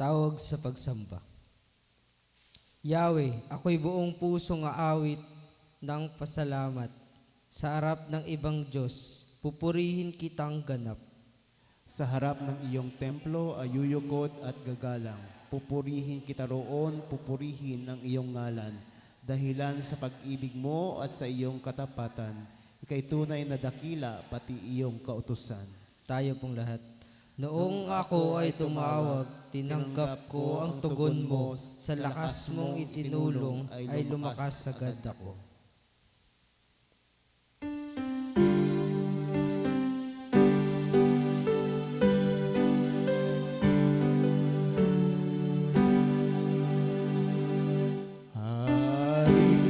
Tawag sa pagsamba. Yahweh, ako'y buong pusong aawit ng pasalamat. Sa harap ng ibang Diyos, pupurihin kitang ganap. Sa harap ng iyong templo ay yuyukod at gagalang. Pupurihin kita roon, pupurihin ang iyong ngalan. Dahilan sa pag-ibig mo at sa iyong katapatan, ika'y tunay na dakila pati iyong kautusan. Tayo pong lahat. Noong ako ay tumawag, tinanggap ko ang tugon mo. Sa lakas mong itinulong ay lumakas agad ako.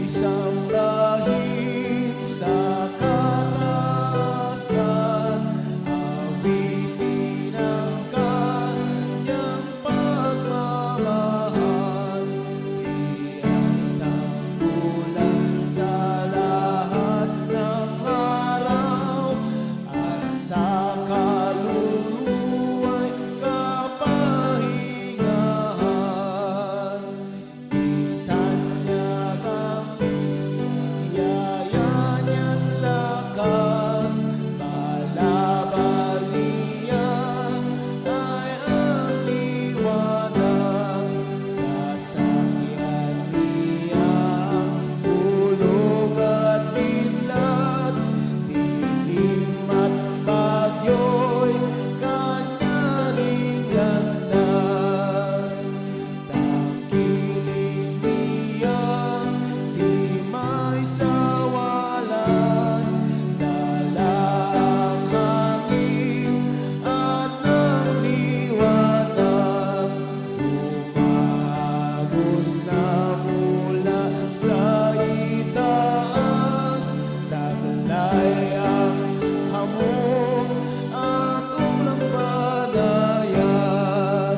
Isambahin sa katasan, awitin ang kanyang pagmamahal. Siyang tanggulan sa lahat ng araw, at sa kaluluwa'y kapahingahan. Itanyag ang biyaya niya't lakas, balabal niya ay ang liwanag. Sasakyan niya ang bulog at bidlat, dilim at bagyo'y kanyaring landas. Tangkilik niya, di may sawalan, dala ang hangin at ng liwanag. Umagos na mula sa itaas, taglay ang hamog at ulang palayan.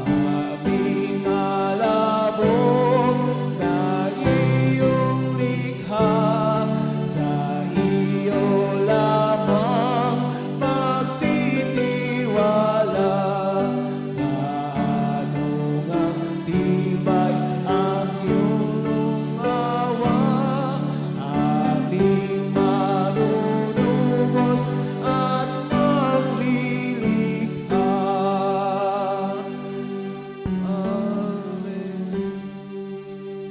Kaming alabog na iyong likha, sa iyo lamang magtitiwala. Gaano ngang tibay ang iyong awa, aming manunubos at maglilikha. Amen.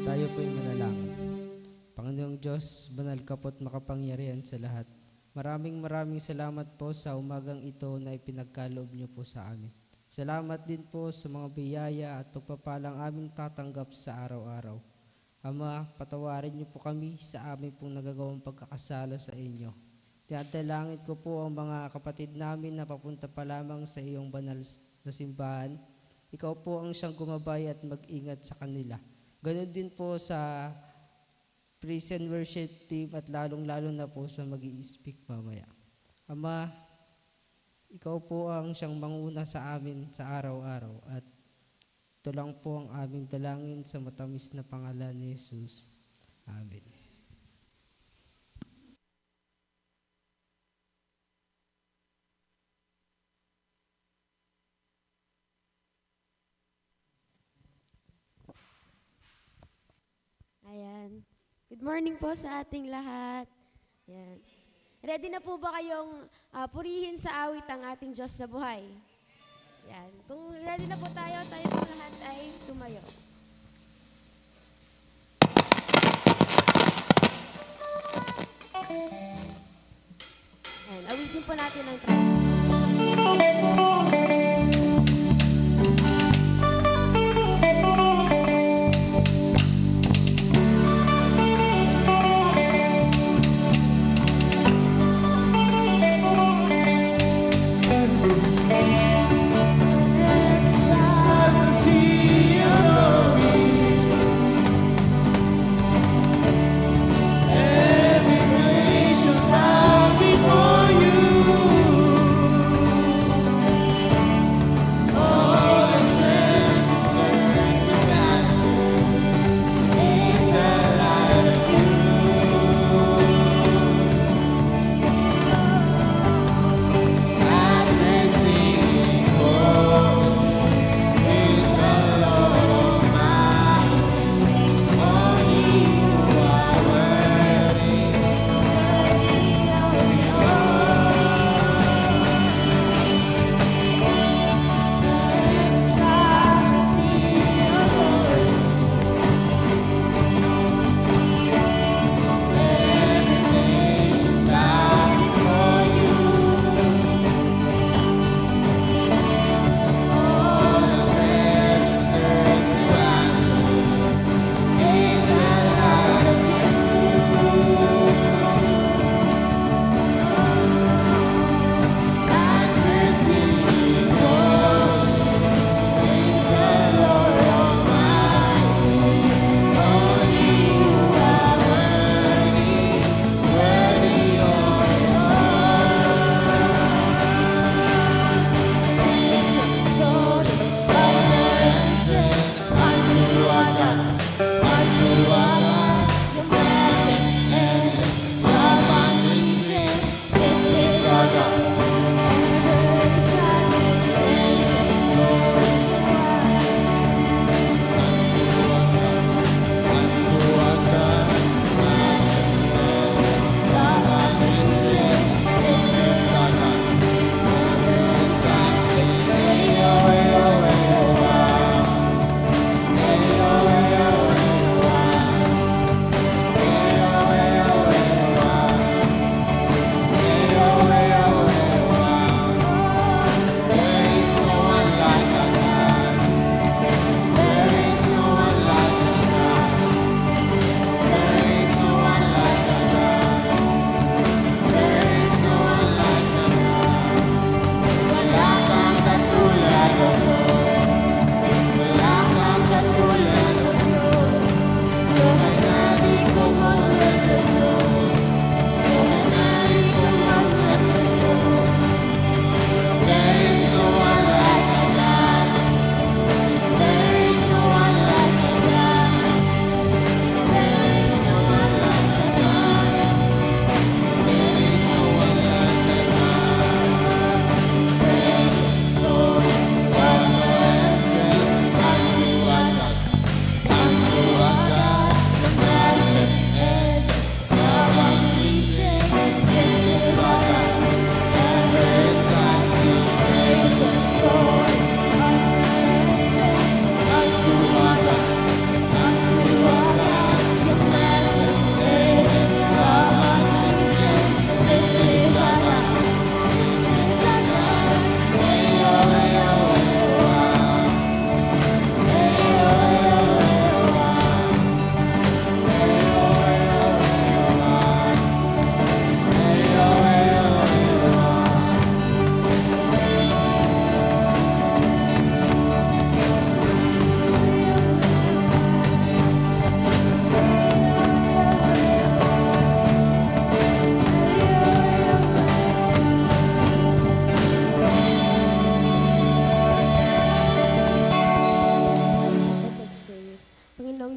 Tayo po'y manalangin. Panginoong Diyos, banal ka po't makapangyarihan sa lahat. Maraming salamat po sa umagang ito na ipinagkaloob niyo po sa amin. Salamat din po sa mga biyaya at pagpapalang aming tatanggap sa araw-araw. Ama, patawarin niyo po kami sa aming pong nagagawang pagkakasala sa inyo. Tinadalangin ko po ang mga kapatid namin na papunta pa lamang sa iyong banal na simbahan. Ikaw po ang siyang gumabay at mag-ingat sa kanila. Ganon din po sa praise and worship team at lalong-lalo na po sa mag-i-speak mamaya. Ama, ikaw po ang siyang manguna sa amin sa araw-araw at ito lang po ang aming dalangin sa matamis na pangalan ni Jesus. Amen. Ayan. Good morning po sa ating lahat. Ayan. Ready na po ba kayong purihin sa awit ang ating Diyos na buhay? Ayan. Kung ready na po tayo po lahat ay tumayo. Ayan. Awitin po natin ang trance. Every nation bow before you.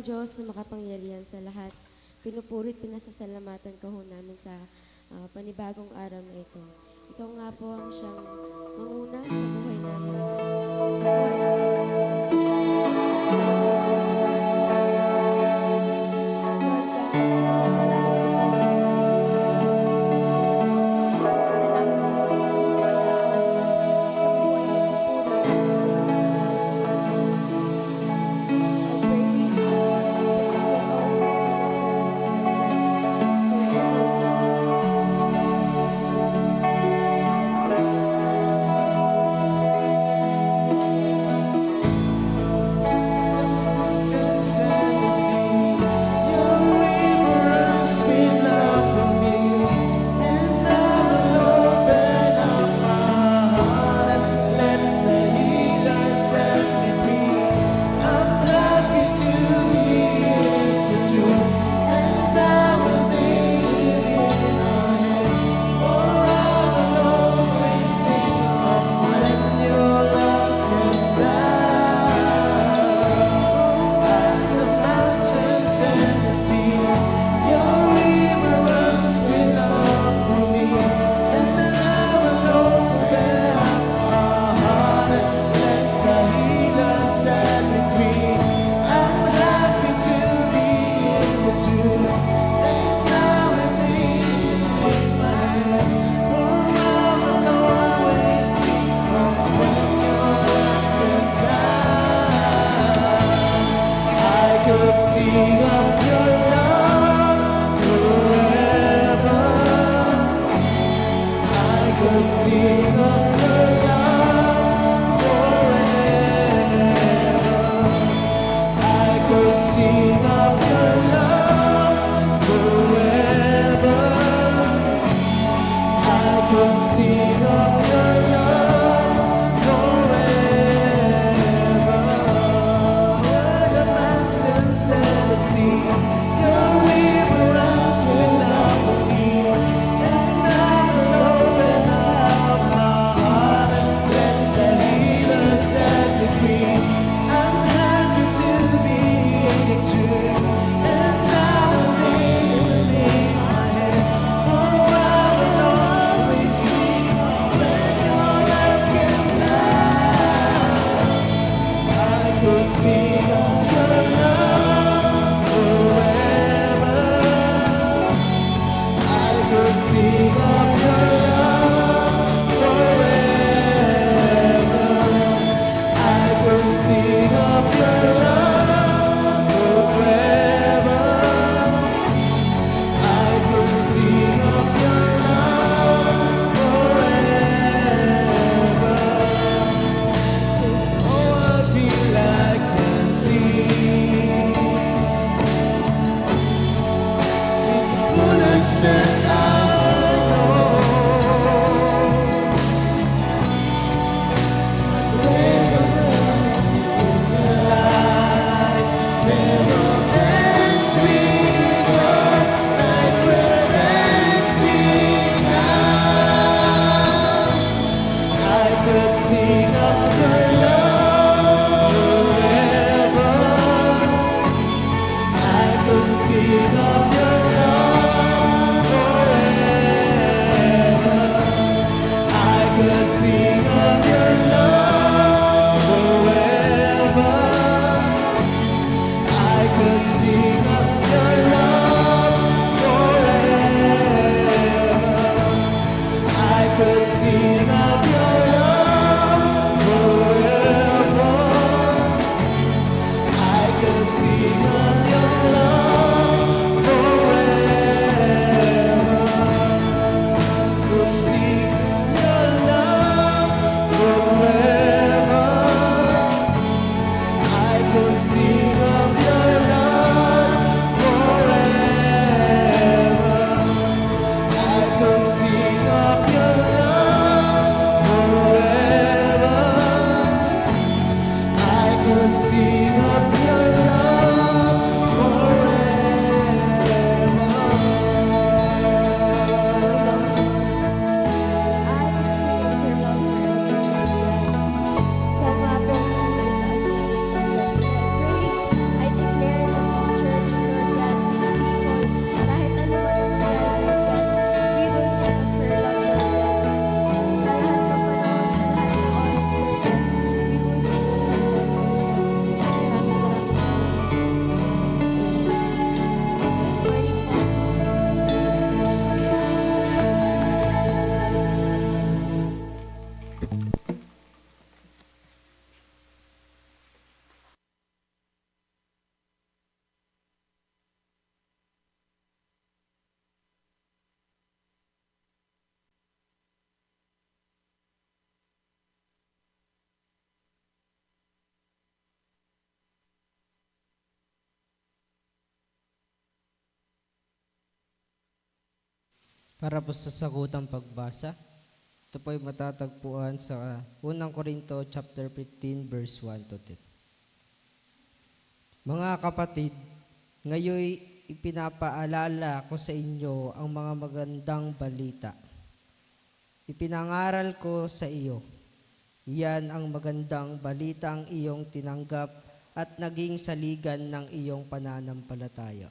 Diyos na makapangyarihan sa lahat. Pinupurit, pinasasalamatan ka ho namin sa panibagong araw na ito. Ikaw nga po ang siyang manguna sa buhay namin. Sa buhay ng mga kasalan. Para po sa sagutang pagbasa, ito po ay matatagpuan sa 1 Korinto chapter 15 verse 1 to 10. Mga kapatid, ngayon ipinapaalala ko sa inyo ang mga magandang balita. Ipinangaral ko sa iyo. Yan ang magandang balita ang iyong tinanggap at naging saligan ng iyong pananampalataya.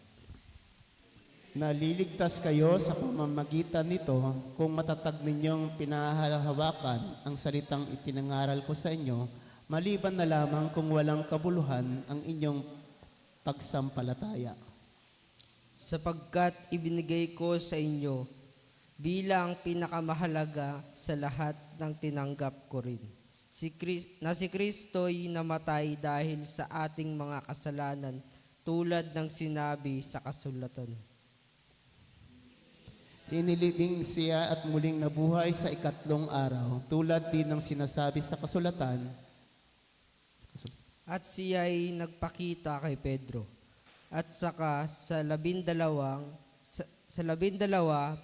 Naliligtas kayo sa pamamagitan nito kung matatag ninyong pinahalahawakan ang salitang ipinangaral ko sa inyo, maliban na lamang kung walang kabuluhan ang inyong pagsampalataya. Sapagkat ibinigay ko sa inyo bilang pinakamahalaga sa lahat ng tinanggap ko rin. Si Kristo'y namatay dahil sa ating mga kasalanan tulad ng sinabi sa kasulatan. Sinilibing siya at muling nabuhay sa ikatlong araw, tulad din ng sinasabi sa kasulatan. At siya'y nagpakita kay Pedro. At saka sa labindalawa,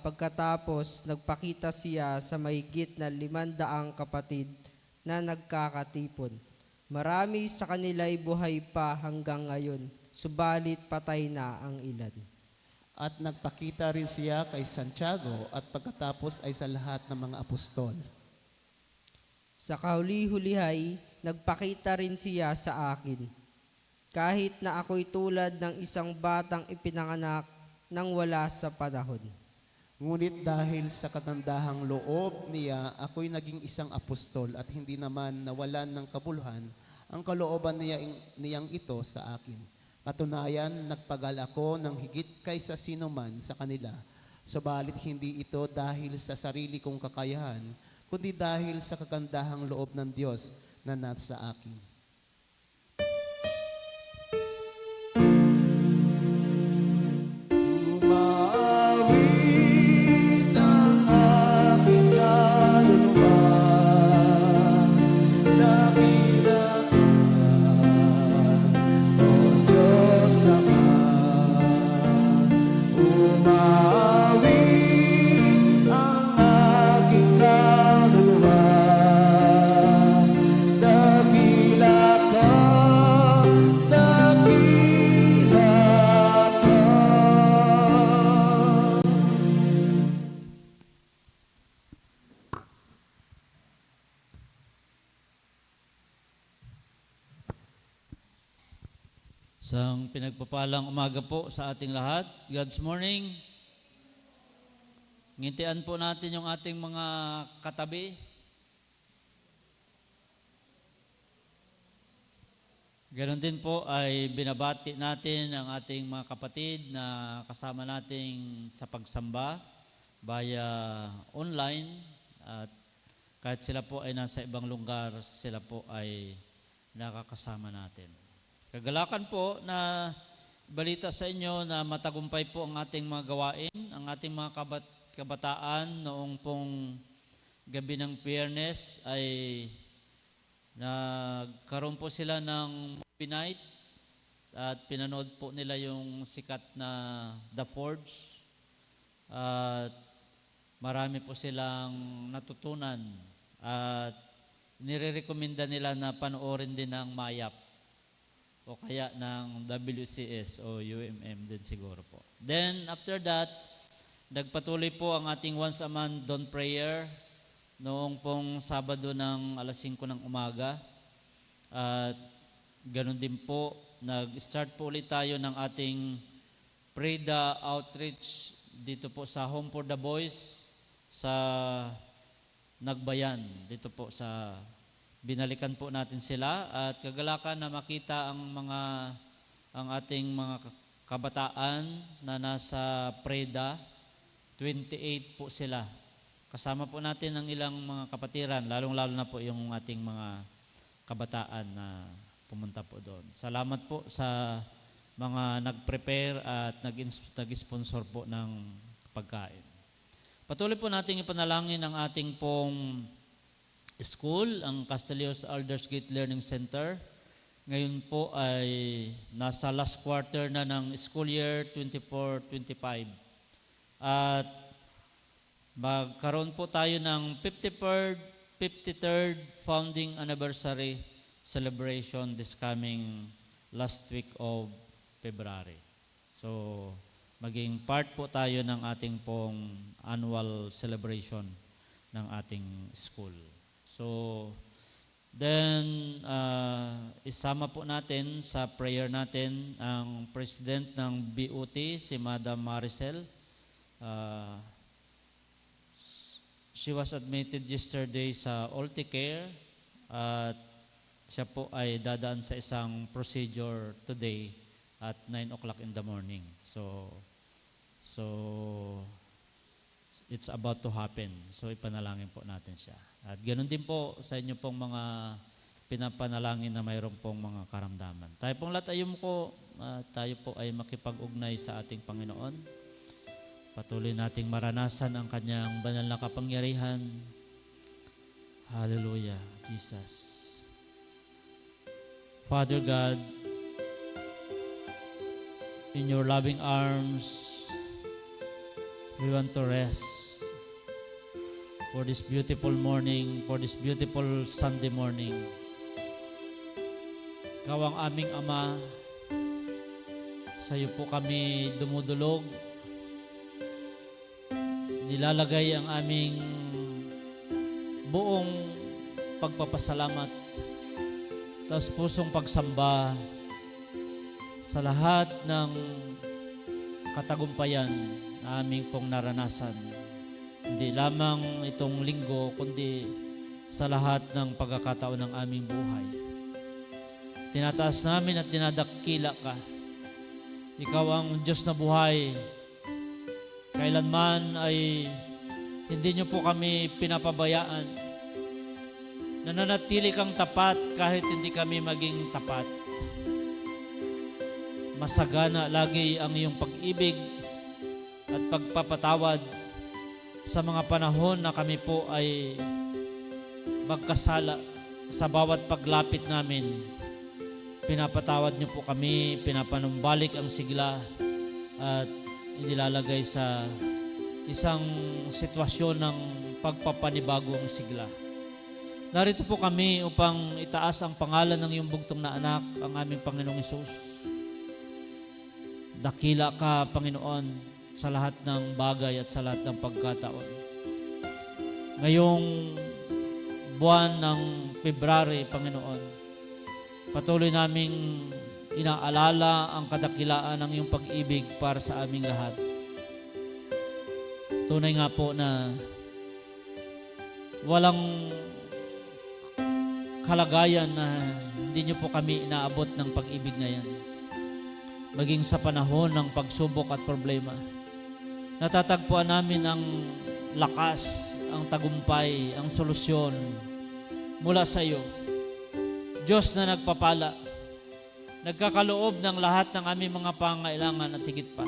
pagkatapos nagpakita siya sa mahigit na 500 kapatid na nagkakatipon. Marami sa kanila'y buhay pa hanggang ngayon, subalit patay na ang ilan. At nagpakita rin siya kay Santiago at pagkatapos ay sa lahat ng mga apostol. Sa kahuli-hulihay, nagpakita rin siya sa akin. Kahit na ako'y tulad ng isang batang ipinanganak nang wala sa panahon. Ngunit dahil sa kagandahang loob niya, ako'y naging isang apostol at hindi naman nawalan ng kabuluhan ang kalooban niyang ito sa akin. Katunayan, nagpagal ako ng higit kaysa sino man sa kanila. Subalit hindi ito dahil sa sarili kong kakayahan, kundi dahil sa kagandahang loob ng Diyos na nasa akin. Umawit ang aking kaluluwa, dakila ka, O Diyos Ama. Umawit ang aking kaluluwa, dakila ka, dakila ka. Isang pinagpapalang umaga po sa ating lahat. God's morning. Ngintian po natin yung ating mga katabi. Ganon din po ay binabati natin ang ating mga kapatid na kasama nating sa pagsamba via online. At kahit sila po ay nasa ibang lugar, sila po ay nakakasama natin. Kagalakan po na balita sa inyo na matagumpay po ang ating mga gawain, ang ating mga kabataan noong pong gabi ng Biyernes ay nagkaroon po sila ng movie night at pinanood po nila yung sikat na The Forge at marami po silang natutunan at nire-recommenda nila na panoorin din ng Mayap o kaya ng WCS o UMM din siguro po. Then after that, nagpatuloy po ang ating once a month dawn prayer noong pong Sabado ng alas 5 ng umaga. At ganun din po, nag-start po ulit tayo ng ating Preda outreach dito po sa Home for the Boys sa Nagbayan, dito po sa binalikan po natin sila at kagalakan na makita ang ating mga kabataan na nasa Preda, 28 po sila. Kasama po natin ang ilang mga kapatiran, lalong-lalo na po yung ating mga kabataan na pumunta po doon. Salamat po sa mga nag-prepare at nag-sponsor po ng pagkain. Patuloy po natin ipanalangin ang ating pong school, ang Castellios Elders Gate Learning Center. Ngayon po ay nasa last quarter na ng school year 24-25. At magkaroon po tayo ng 53rd founding anniversary celebration this coming last week of February. So, maging part po tayo ng ating pong annual celebration ng ating school. So, then, isama po natin sa prayer natin ang President ng BUT, si Madam Maricel. She was admitted yesterday sa Alticare at siya po ay dadaan sa isang procedure today at 9 o'clock in the morning. So it's about to happen. So ipanalangin po natin siya. At ganoon din po sa inyo pong mga pinapanalangin na mayroon pong mga karamdaman. Tayo pong lahat ay yumuko, tayo po ay makipag-ugnay sa ating Panginoon. Patuloy nating maranasan ang kanyang banal na kapangyarihan. Hallelujah, Jesus. Father God, in your loving arms, we want to rest for this beautiful morning, for this beautiful Sunday morning. Ikaw ang aming Ama, sa iyo po kami dumudulog, nilalagay ang aming buong pagpapasalamat, taos pusong pagsamba sa lahat ng katagumpayan na aming pong naranasan. Hindi lamang itong linggo, kundi sa lahat ng pagkakataon ng aming buhay. Tinataas namin at dinadakila ka. Ikaw ang Diyos na buhay. Kailanman ay hindi niyo po kami pinapabayaan. Nananatili kang tapat kahit hindi kami maging tapat. Masagana lagi ang iyong pag-ibig at pagpapatawad sa mga panahon na kami po ay magkasala sa bawat paglapit namin. Pinapatawad niyo po kami, pinapanumbalik ang sigla at inilalagay sa isang sitwasyon ng pagpapanibago ang sigla. Narito po kami upang itaas ang pangalan ng iyong bugtong na anak, ang aming Panginoong Hesus. Dakila ka, Panginoon, sa lahat ng bagay at sa lahat ng pagkataon. Ngayong buwan ng February, Panginoon, patuloy naming inaalala ang kadakilaan ng iyong pag-ibig para sa aming lahat. Tunay nga po na walang kalagayan na hindi niyo po kami inaabot ng pag-ibig na yan. Maging sa panahon ng pagsubok at problema, natatagpuan namin ang lakas, ang tagumpay, ang solusyon mula sa iyo. Diyos na nagpapala, nagkakaloob ng lahat ng aming mga pangailangan at higit pa.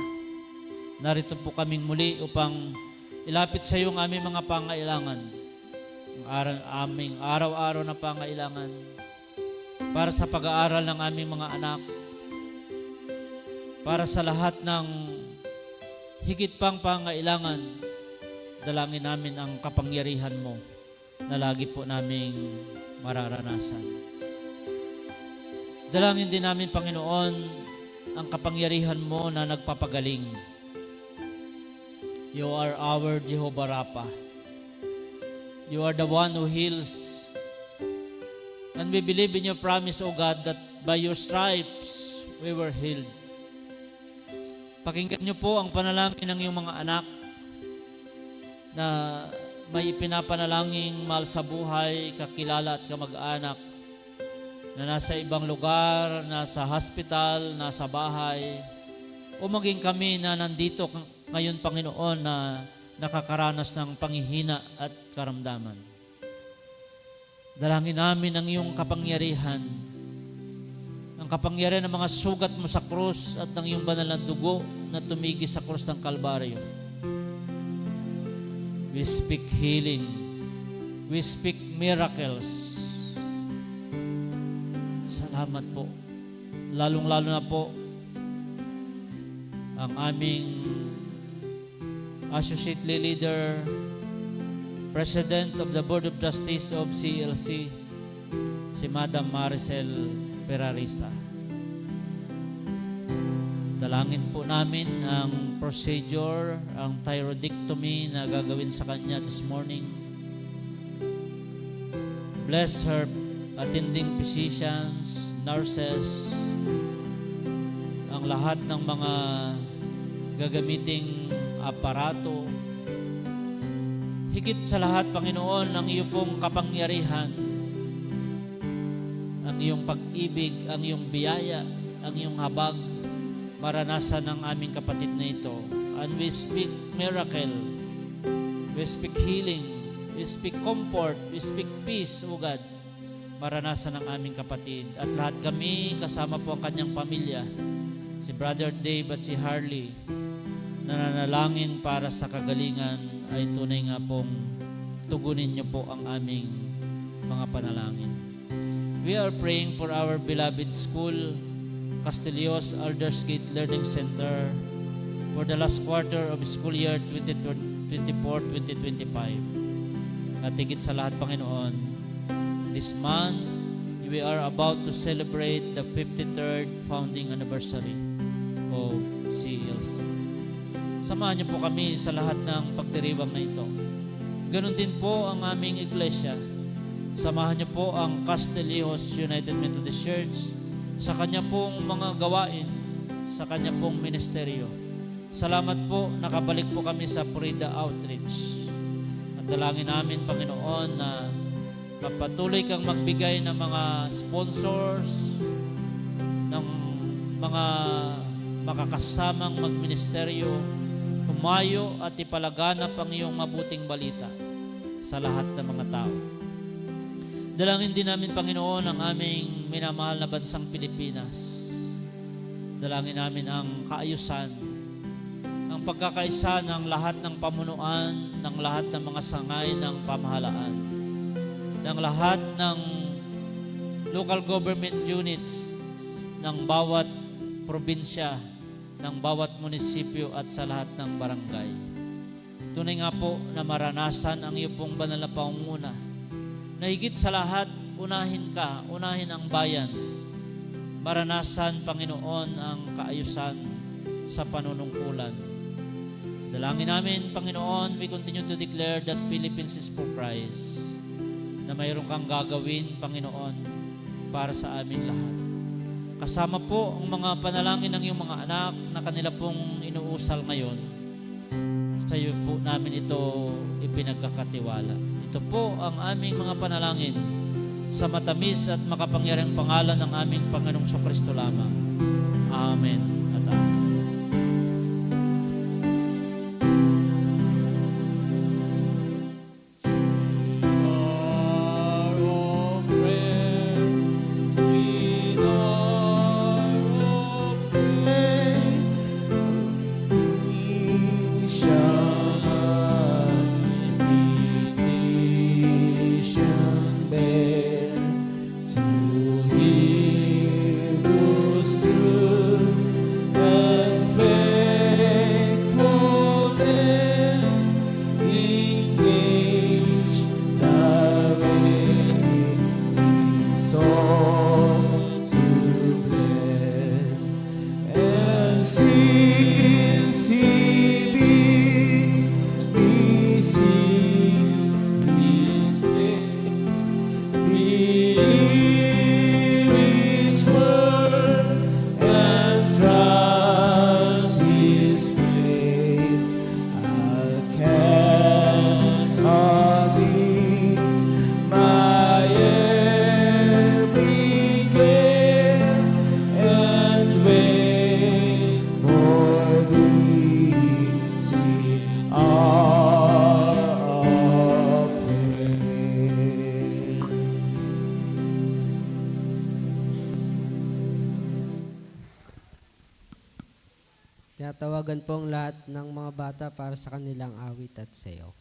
Narito po kaming muli upang ilapit sa iyo ang aming mga pangailangan, ang aming araw-araw na pangailangan para sa pag-aaral ng aming mga anak, para sa lahat ng higit pang pangailangan. Dalangin namin ang kapangyarihan mo na lagi po naming mararanasan. Dalangin din namin, Panginoon, ang kapangyarihan mo na nagpapagaling. You are our Jehovah Rapha. You are the one who heals. And we believe in your promise, O God, that by your stripes we were healed. Pakinggan niyo po ang panalangin ng iyong mga anak na may ipinapanalangin mahal sa buhay, kakilala at kamag-anak na nasa ibang lugar, nasa hospital, nasa bahay, o maging kami na nandito ngayon, Panginoon, na nakakaranas ng panghihina at karamdaman. Dalangin namin ang iyong kapangyarihan, ang kapangyarihan ng mga sugat mo sa krus at ng iyong banal na dugo na tumigi sa krus ng Kalbaryo. We speak healing. We speak miracles. Salamat po. Lalong-lalo na po ang aming associate leader, President of the Board of Trustees of CLC, si Madam Maricel Perarisa. Dalangin po namin ang procedure, ang thyroidectomy na gagawin sa kanya this morning. Bless her attending physicians, nurses, ang lahat ng mga gagamiting aparato. Higit sa lahat, Panginoon, ang iyong pong kapangyarihan, ang iyong pag-ibig, ang iyong biyaya, ang iyong habag, maranasan ng aming kapatid na ito. And we speak miracle, we speak healing, we speak comfort, we speak peace, O God, maranasan ng aming kapatid. At lahat kami, kasama po ang kanyang pamilya, si Brother Dave at si Harley, nananalangin para sa kagalingan, ay tunay nga pong tugunin niyo po ang aming mga panalangin. We are praying for our beloved school, Castilios Aldersgate Learning Center, for the last quarter of school year 2024-2025. At higit sa lahat, Panginoon, this month, we are about to celebrate the 53rd founding anniversary of CLC. Samahan niyo po kami sa lahat ng pagdiriwang na ito. Ganon din po ang aming iglesia. Samahan niyo po ang Castilios United Methodist Church sa kanya pong mga gawain, sa kanya pong ministeryo. Salamat po, nakabalik po kami sa Purida Outreach. At dalangin namin, Panginoon, na patuloy kang magbigay ng mga sponsors, ng mga makakasamang magministeryo, humayo at ipalaganap ang iyong mabuting balita sa lahat ng mga tao. Dalangin din namin, Panginoon, ang aming minamahal na bansang Pilipinas. Dalangin namin ang kaayusan, ang pagkakaisa ng lahat ng pamunuan, ng lahat ng mga sangay ng pamahalaan, ng lahat ng local government units, ng bawat probinsya, ng bawat munisipyo at sa lahat ng barangay. Tunay nga po na maranasan ang iyong pong banal na pangunguna, na higit sa lahat, unahin ka, unahin ang bayan. Maranasan, Panginoon, ang kaayusan sa panunungkulan. Dalangin namin, Panginoon, we continue to declare that Philippines is for Christ, na mayroon kang gagawin, Panginoon, para sa aming lahat. Kasama po ang mga panalangin ng iyong mga anak na kanila pong inuusal ngayon. Sa iyo po namin ito ipinagkakatiwala. Ito po ang aming mga panalangin sa matamis at makapangyarihang pangalan ng aming Panginoong Kristo lamang. Amen at amen. Tinatawagan po ang lahat ng mga bata para sa kanilang awit at sayaw.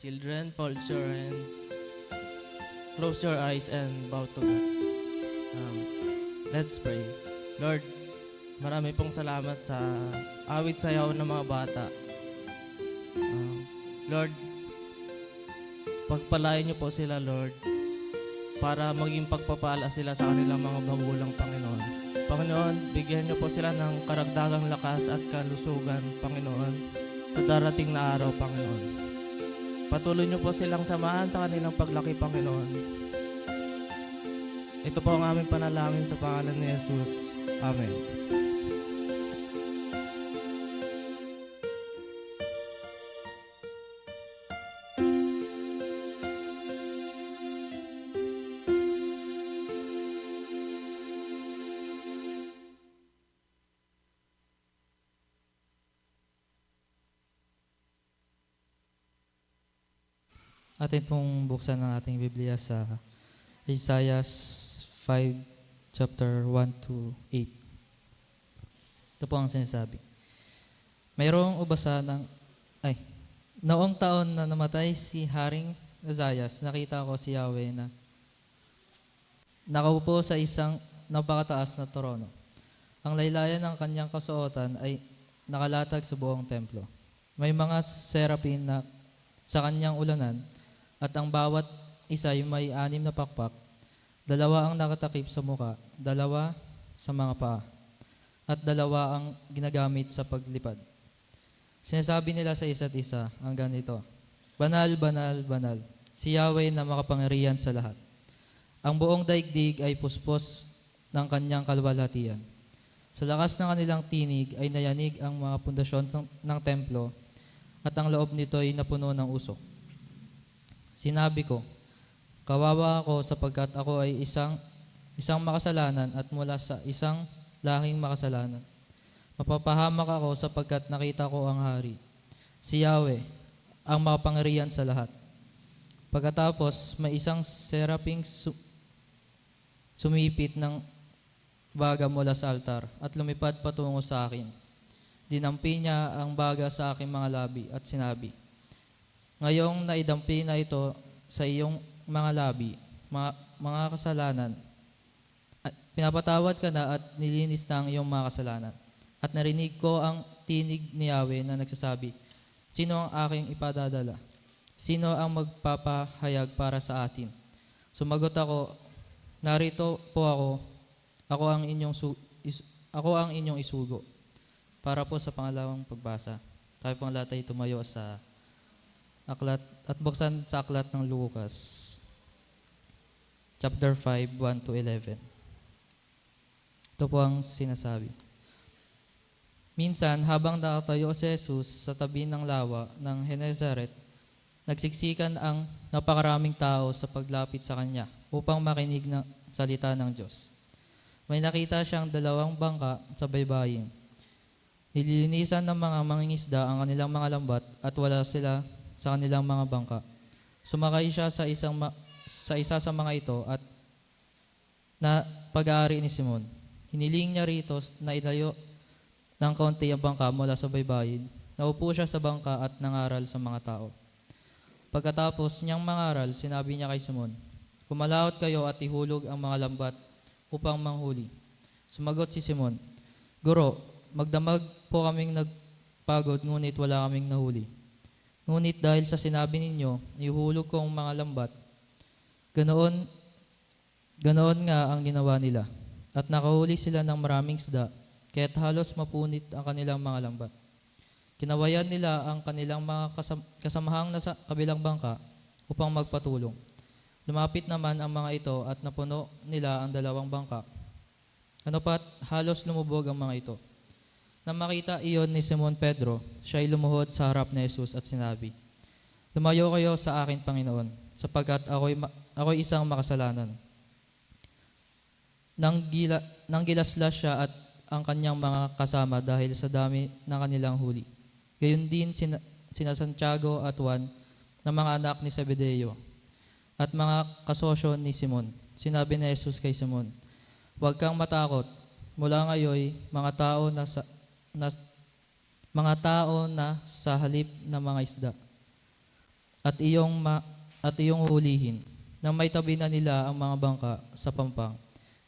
Children, fold your hands, close your eyes, and bow to God. Let's pray. Lord, marami pong salamat sa awit sayaw ng mga bata. Lord, pagpalain niyo po sila, Lord, para maging pagpapala sila sa kanilang mga magulang, Panginoon. Panginoon, bigyan niyo po sila ng karagdagang lakas at kalusugan, Panginoon, sa darating na araw, Panginoon. Patuloy niyo po silang samahan sa kanilang paglaki, Panginoon. Ito po ang aming panalangin sa pangalan ni Jesus. Amen. Atin pong buksan ang ating Biblia sa Isaiah 5, chapter 1 to 8. Ito po ang sinasabi. Mayroong ubasa noong taon na namatay si Haring Uzzias, nakita ko si Yahweh na nakaupo sa isang napakataas na trono. Ang laylayan ng kanyang kasuotan ay nakalatag sa buong templo. May mga serapin na sa kanyang ulanan, at ang bawat isa ay may 6 na pakpak, 2 ang nakatakip sa muka, 2 sa mga paa, at 2 ang ginagamit sa paglipad. Sinasabi nila sa isa't isa ang ganito, Banal, banal, banal, si Yahweh na makapangyarihan sa lahat. Ang buong daigdig ay puspos ng kanyang kalwalhatian. Sa lakas ng kanilang tinig ay nayanig ang mga pundasyon ng templo, at ang loob nito ay napuno ng usok. Sinabi ko, kawawa ako sapagkat ako ay isang makasalanan at mula sa isang lahing makasalanan. Mapapahamak ako sapagkat nakita ko ang hari, si Yahweh, ang makapangyarihan sa lahat. Pagkatapos, may isang seraping sumipit ng baga mula sa altar at lumipad patungo sa akin. Dinampi niya ang baga sa aking mga labi at sinabi, Ngayong naidampi na ito sa iyong mga labi, mga kasalanan, pinapatawad ka na at nilinis na ang iyong mga kasalanan. At narinig ko ang tinig ni Yahweh na nagsasabi, Sino ang aking ipadadala? Sino ang magpapahayag para sa atin? Sumagot ako, Narito po ako ang inyong isugo. Para po sa pangalawang pagbasa. Tayo pong lahat ay tumayo sa aklat at buksan sa aklat ng Lucas, chapter 5, 1 to 11. Ito po ang sinasabi. Minsan, habang nakatayo si Jesus sa tabi ng lawa ng Genesaret, nagsiksikan ang napakaraming tao sa paglapit sa kanya upang makinig ng salita ng Diyos. May nakita siyang 2 bangka sa baybayin. Nililinisan ng mga mangingisda ang kanilang mga lambat at wala sila sa kanilang mga bangka. Sumakay siya sa isa sa mga ito at na pag-aari ni Simon. Hiniling niya rito na ilayo ng kaunti ang bangka mula sa baybayin. Naupo siya sa bangka at nangaral sa mga tao. Pagkatapos niyang mangaral, sinabi niya kay Simon, Kumalaot kayo at ihulog ang mga lambat upang manghuli. Sumagot si Simon, Guro, magdamag po kaming nagpagod ngunit wala kaming nahuli. Ngunit dahil sa sinabi ninyo, ihulog ko ang mga lambat, ganoon nga ang ginawa nila. At nakahuli sila ng maraming isda, kaya't halos mapunit ang kanilang mga lambat. Kinawayan nila ang kanilang mga kasamahang nasa kabilang bangka upang magpatulong. Lumapit naman ang mga ito at napuno nila ang 2 bangka. Ano pat, halos lumubog ang mga ito. Nang makita iyon ni Simon Pedro, siya ay lumuhod sa harap ni Jesus at sinabi, Lumayo kayo sa akin, Panginoon, sapagkat ako'y isang makasalanan. Nang gilaslas siya at ang kanyang mga kasama dahil sa dami ng kanilang huli. Gayon din sina Santiago at Juan na mga anak ni Zebedeo at mga kasosyo ni Simon. Sinabi ni Jesus kay Simon, Huwag kang matakot, mula ngayon mga tao na sa halip ng mga isda. at iyong hulihin. Nang may tabi na nila ang mga bangka sa pampang,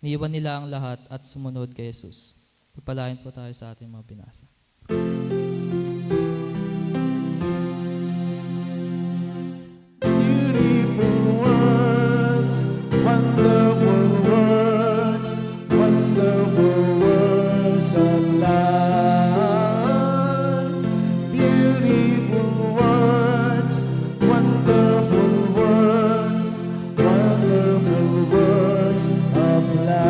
niiwan nila ang lahat at sumunod kay Jesus. Pagpalain po tayo sa ating mga binasa. Beautiful words, wonderful words, wonderful words of love. Beautiful words, wonderful words, wonderful words of life.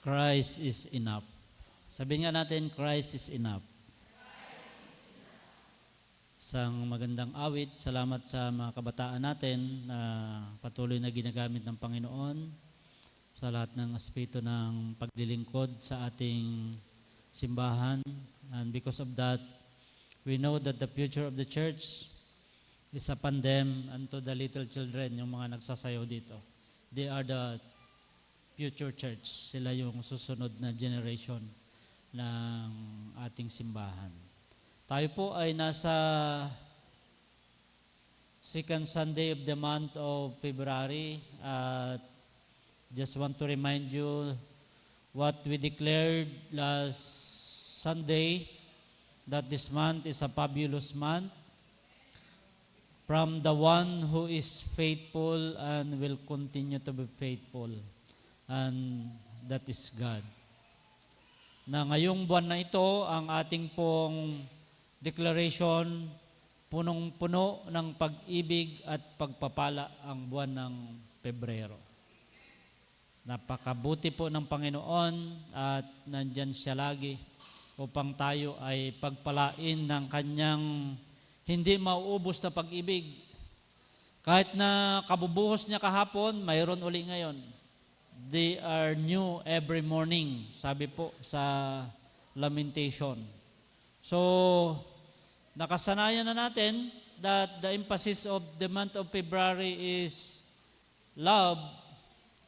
Christ is enough. Sabihin nga natin, Christ is enough. Isang magandang awit. Salamat sa mga kabataan natin na patuloy na ginagamit ng Panginoon sa lahat ng aspeto ng paglilingkod sa ating simbahan. And because of that, we know that the future of the church is upon them and to the little children, yung mga nagsasayaw dito. They are the future church. Sila yung susunod na generation ng ating simbahan. Tayo po ay nasa second Sunday of the month of February. At just want to remind you what we declared last Sunday, that this month is a fabulous month from the one who is faithful and will continue to be faithful, and that is God. Na ngayong buwan na ito, ang ating pong declaration, punong-puno ng pag-ibig at pagpapala ang buwan ng Pebrero. Napakabuti po ng Panginoon at nandyan siya lagi upang tayo ay pagpalain ng kanyang hindi mauubos na pag-ibig. Kahit na kabubuhos niya kahapon, mayroon uli ngayon. They are new every morning, sabi po sa Lamentation. So, nakasanayan na natin that the emphasis of the month of February is love.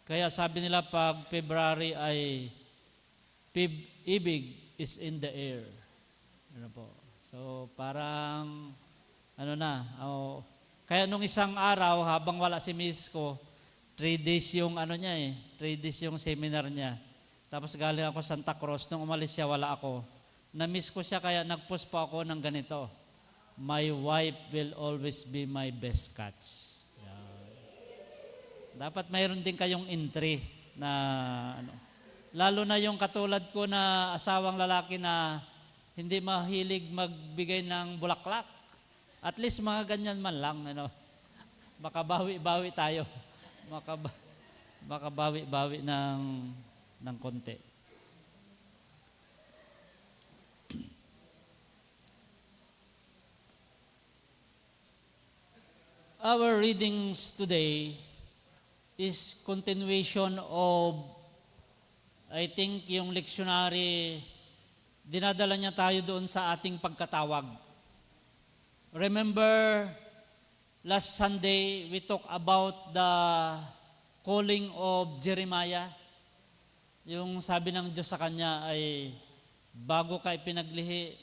Kaya sabi nila pag February ay ibig is in the air. Ano po? So, parang kaya nung isang araw habang wala si Miss ko, 3 days yung 3 days yung seminar niya. Tapos galing ako Santa Cruz, nung umalis siya wala ako. Na-miss ko siya kaya nag-post pa ako ng ganito. My wife will always be my best catch. Dapat mayroon din kayong entry na lalo na yung katulad ko na asawang lalaki na hindi mahilig magbigay ng bulaklak. At least mga ganyan man lang, makabawi-bawi tayo. Makabawi-bawi ng konti. Our readings today is continuation of, I think, yung lectionary, dinadala niya tayo doon sa ating pagkatawag. Remember, last Sunday, we talked about the calling of Jeremiah. Yung sabi ng Diyos sa kanya ay, bago ka ipinaglihi,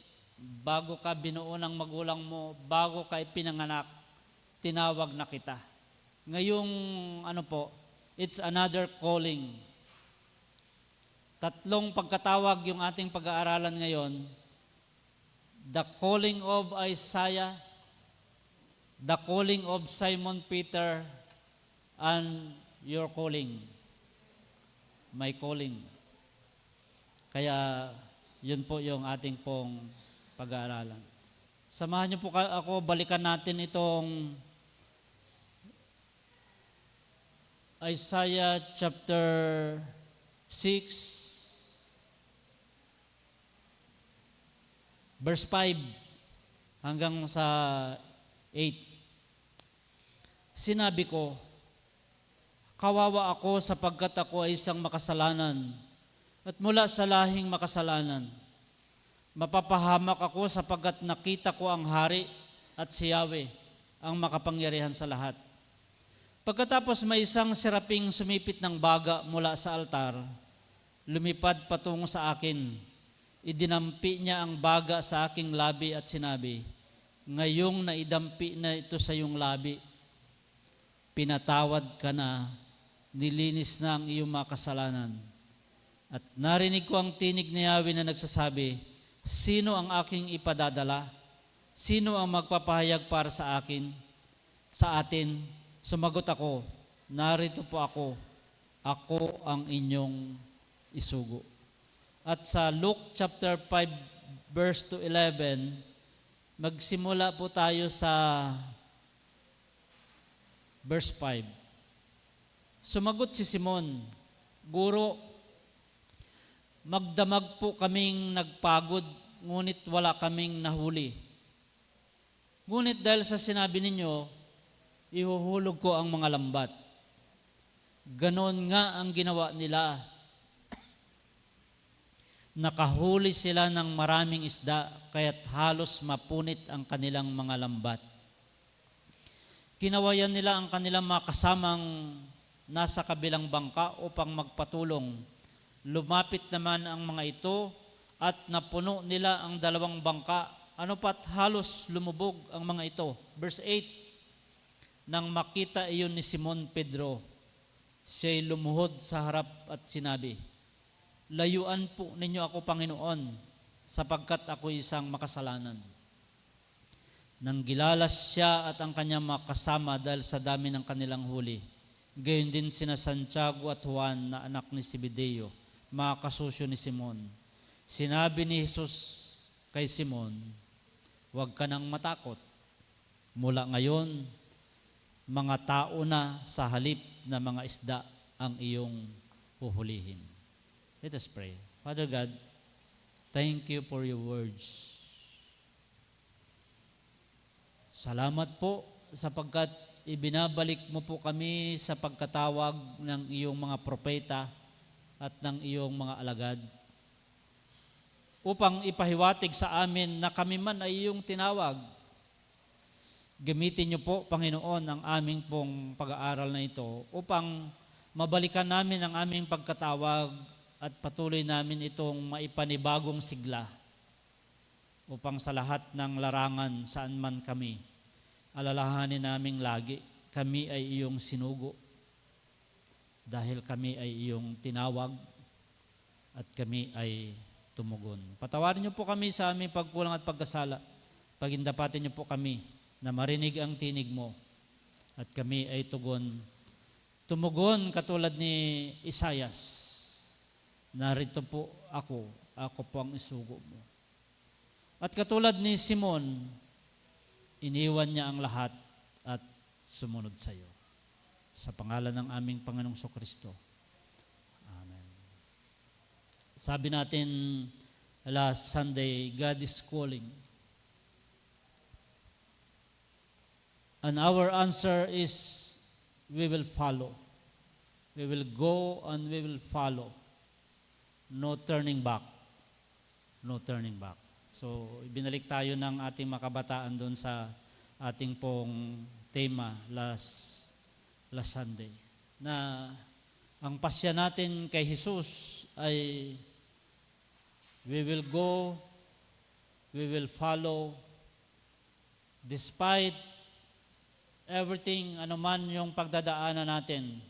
bago ka binuo ng magulang mo, bago ka ipinanganak, tinawag na kita. Ngayong it's another calling. 3 pagkatawag yung ating pag-aaralan ngayon. The calling of Isaiah, the calling of Simon Peter, and your calling. My calling. Kaya yun po yung ating pong pag-aaralan. Samahan niyo po ako, balikan natin itong Isaiah chapter 6, verse 5 hanggang sa 8. Sinabi ko, kawawa ako sapagkat ako ay isang makasalanan at mula sa lahing makasalanan. Mapapahamak ako sapagkat nakita ko ang hari at si Yahweh, ang makapangyarihan sa lahat. Pagkatapos may isang seraping sumipit ng baga mula sa altar, lumipad patungo sa akin. Idinampi niya ang baga sa aking labi at sinabi, ngayong naidampi na ito sa iyong labi, pinatawad ka na, nilinis na ang iyong mga kasalanan. At narinig ko ang tinig ni Yahweh na nagsasabi, sino ang aking ipadadala? Sino ang magpapahayag para sa akin? Sa atin? Sumagot ako, narito po ako ang inyong isugo. At sa Luke chapter 5 verse to 11, magsimula po tayo sa verse 5. Sumagot si Simon, Guro, magdamag po kaming nagpagod, ngunit wala kaming nahuli. Ngunit dahil sa sinabi ninyo, ihuhulog ko ang mga lambat. Ganon nga ang ginawa nila. Nakahuli sila ng maraming isda, kaya't halos mapunit ang kanilang mga lambat. Kinawayan nila ang kanilang mga kasamang nasa kabilang bangka upang magpatulong. Lumapit naman ang mga ito at napuno nila ang dalawang bangka. Ano pat halos lumubog ang mga ito. Verse 8, nang makita iyon ni Simon Pedro, siya'y lumuhod sa harap at sinabi, layuan po ninyo ako, Panginoon, sapagkat ako isang makasalanan. Nang gilalas siya at ang kanyang mga kasama dahil sa dami ng kanilang huli, gayon din sina Santiago at Juan na anak ni Zebedeo, mga kasusyo ni Simon. Sinabi ni Jesus kay Simon, huwag ka nang matakot. Mula ngayon, mga tao na sa halip na mga isda ang iyong huhulihin. Let us pray. Father God, thank you for your words. Salamat po sapagkat ibinabalik mo po kami sa pagkatawag ng iyong mga propeta at ng iyong mga alagad upang ipahiwatig sa amin na kami man ay iyong tinawag. Gamitin niyo po, Panginoon, ang aming pong pag-aaral na ito upang mabalikan namin ang aming pagkatawag at patuloy namin itong maipanibagong sigla upang sa lahat ng larangan saan man kami, alalahanin naming lagi, kami ay iyong sinugo dahil kami ay iyong tinawag at kami ay tumugon. Patawarin niyo po kami sa aming pagkulang at pagkasala. Pagindapatin niyo po kami na marinig ang tinig mo at kami ay tumugon katulad ni Isaias. Narito po ako po ang isugo mo. At katulad ni Simon, iniwan niya ang lahat at sumunod sa iyo. Sa pangalan ng aming Panginoong Kristo. Amen. Sabi natin last Sunday, God is calling. And our answer is, we will follow. We will go and we will follow. No turning back. No turning back. So, ibinalik tayo ng ating makabataan doon sa ating pong tema last Sunday. Na ang pasya natin kay Jesus ay we will go, we will follow, despite everything, anuman yung pagdadaanan natin.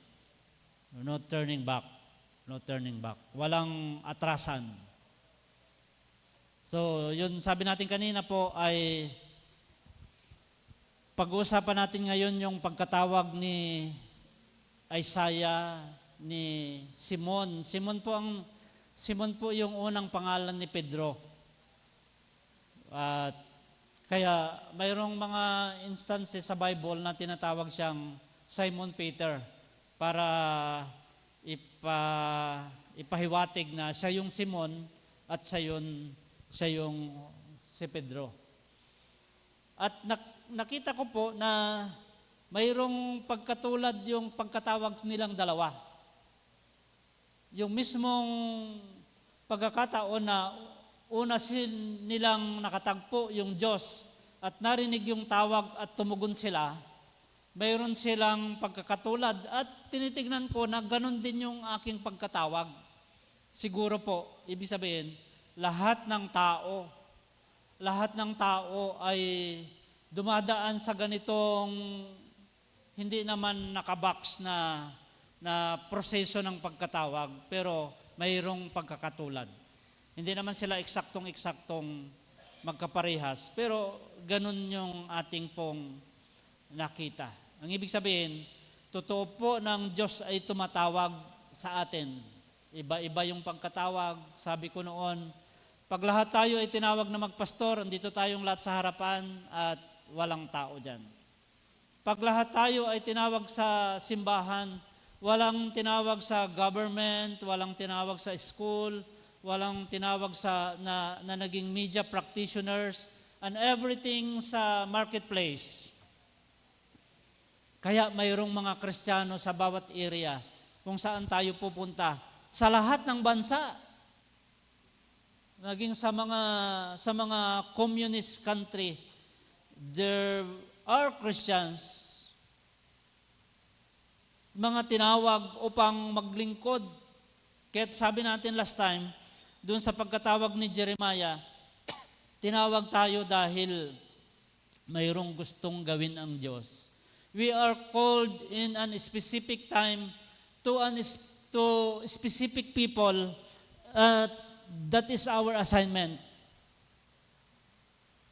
No turning back. No turning back. Walang atrasan. So, yun sabi natin kanina po ay pag-uusapan natin ngayon yung pagkatawag ni Isaiah, ni Simon. Simon po yung unang pangalan ni Pedro. At kaya mayroong mga instances sa Bible na tinatawag siyang Simon Peter para ipahiwatig na siya yung Simon at siya yung si Pedro. At nakita ko po na mayroong pagkatulad yung pagkatawag nilang dalawa. Yung mismong pagkakataon na una nilang nakatagpo yung Diyos at narinig yung tawag at tumugon sila, mayroon silang pagkakatulad at tinitignan ko na ganun din yung aking pagkatawag. Siguro po, ibig sabihin, lahat ng tao ay dumadaan sa ganitong hindi naman nakabox na proseso ng pagkatawag, pero mayroong pagkakatulad. Hindi naman sila eksaktong magkaparehas, pero ganun yung ating pong nakita. Ang ibig sabihin, totoo po ng Diyos ay tumatawag sa atin. Iba-iba yung pagkatawag. Sabi ko noon, pag lahat tayo ay tinawag na magpastor, andito tayong lahat sa harapan at walang tao dyan. Pag lahat tayo ay tinawag sa simbahan, walang tinawag sa government, walang tinawag sa school, walang tinawag na naging media practitioners and everything sa marketplace. Kaya mayroong mga Kristiyano sa bawat area kung saan tayo pupunta. Sa lahat ng bansa, naging sa mga communist country, there are Christians, mga tinawag upang maglingkod. Kaya sabi natin last time, doon sa pagkatawag ni Jeremiah, tinawag tayo dahil mayroong gustong gawin ang Diyos. We are called in a specific time to specific people. That is our assignment.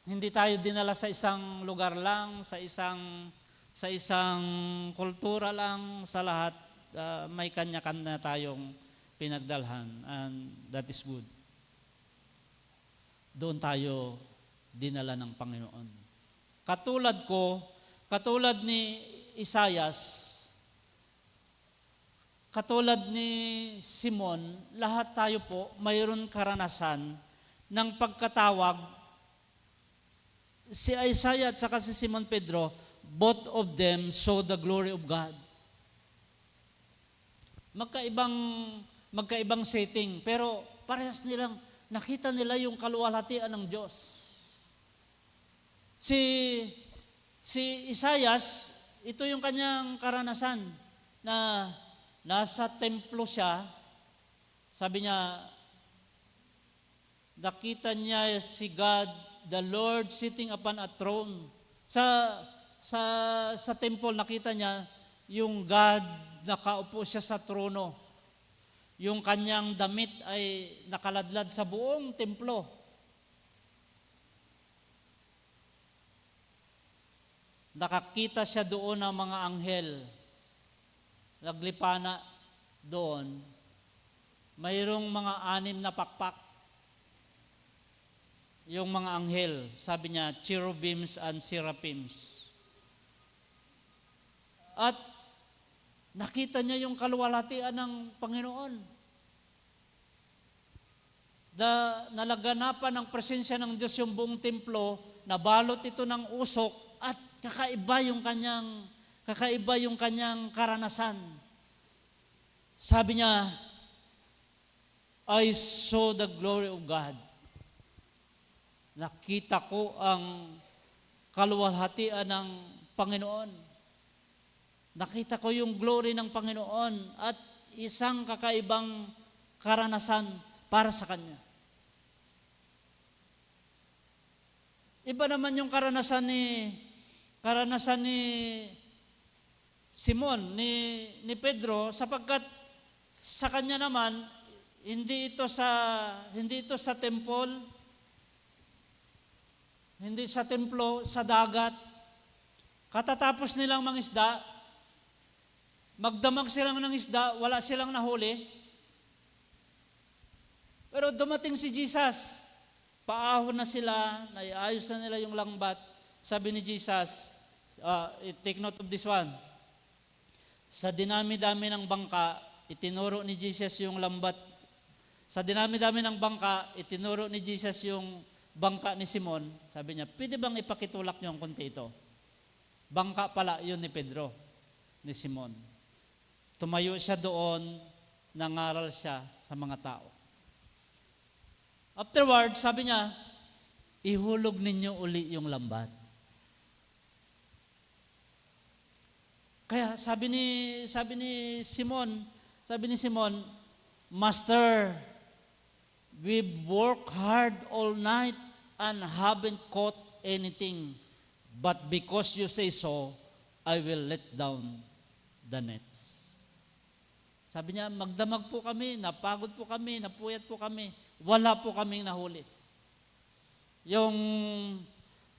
Hindi tayo dinala sa isang lugar lang, sa isang kultura lang, sa lahat. May kanya-kanya tayong pinagdalhan, and that is good. Doon tayo dinala ng Panginoon. Katulad ni Isaias, katulad ni Simon, lahat tayo po mayroon karanasan ng pagkatawag. Si Isaiah at saka si Simon Pedro, both of them saw the glory of God. Magkaibang setting, pero parehas nilang nakita nila yung kaluwalhatian ng Diyos. Si Isaias, ito yung kanyang karanasan na nasa templo siya. Sabi niya, nakita niya si God, the Lord sitting upon a throne. Sa temple nakita niya yung God, nakaupo siya sa trono. Yung kanyang damit ay nakaladlad sa buong templo. Nakakita siya doon ng mga anghel. Naglipana doon. Mayroong mga 6 na pakpak. Yung mga anghel, sabi niya, cherubims and seraphims. At nakita niya yung kaluwalhatian ng Panginoon. Nalaganapan ng presensya ng Diyos yung buong templo, nabalot ito ng usok, at kakaiba yung kanyang karanasan. Sabi niya, I saw the glory of God. Nakita ko ang kaluwalhatian ng Panginoon. Nakita ko yung glory ng Panginoon at isang kakaibang karanasan para sa Kanya. Iba naman yung karanasan ni Simon, ni Pedro, sapagkat sa kanya naman, hindi ito sa temple, hindi sa templo, sa dagat. Katatapos nilang mangisda, magdamag silang ng isda, wala silang nahuli. Pero dumating si Jesus, paahon na sila, naiayos na nila yung lambat. Sabi ni Jesus, take note of this one. Sa dinami-dami ng bangka, itinuro ni Jesus yung lambat. Sa dinami-dami ng bangka, itinuro ni Jesus yung bangka ni Simon. Sabi niya, pwede bang ipakitulak niyo ang konti ito? Bangka pala yun ni Pedro, ni Simon. Tumayo siya doon, nangaral siya sa mga tao. Afterward, sabi niya, ihulog ninyo uli yung lambat. Kaya sabi ni Simon, Master, we've worked hard all night and haven't caught anything. But because you say so, I will let down the nets. Sabi niya, magdamag po kami, napagod po kami, napuyat po kami, wala po kaming nahuli. Yung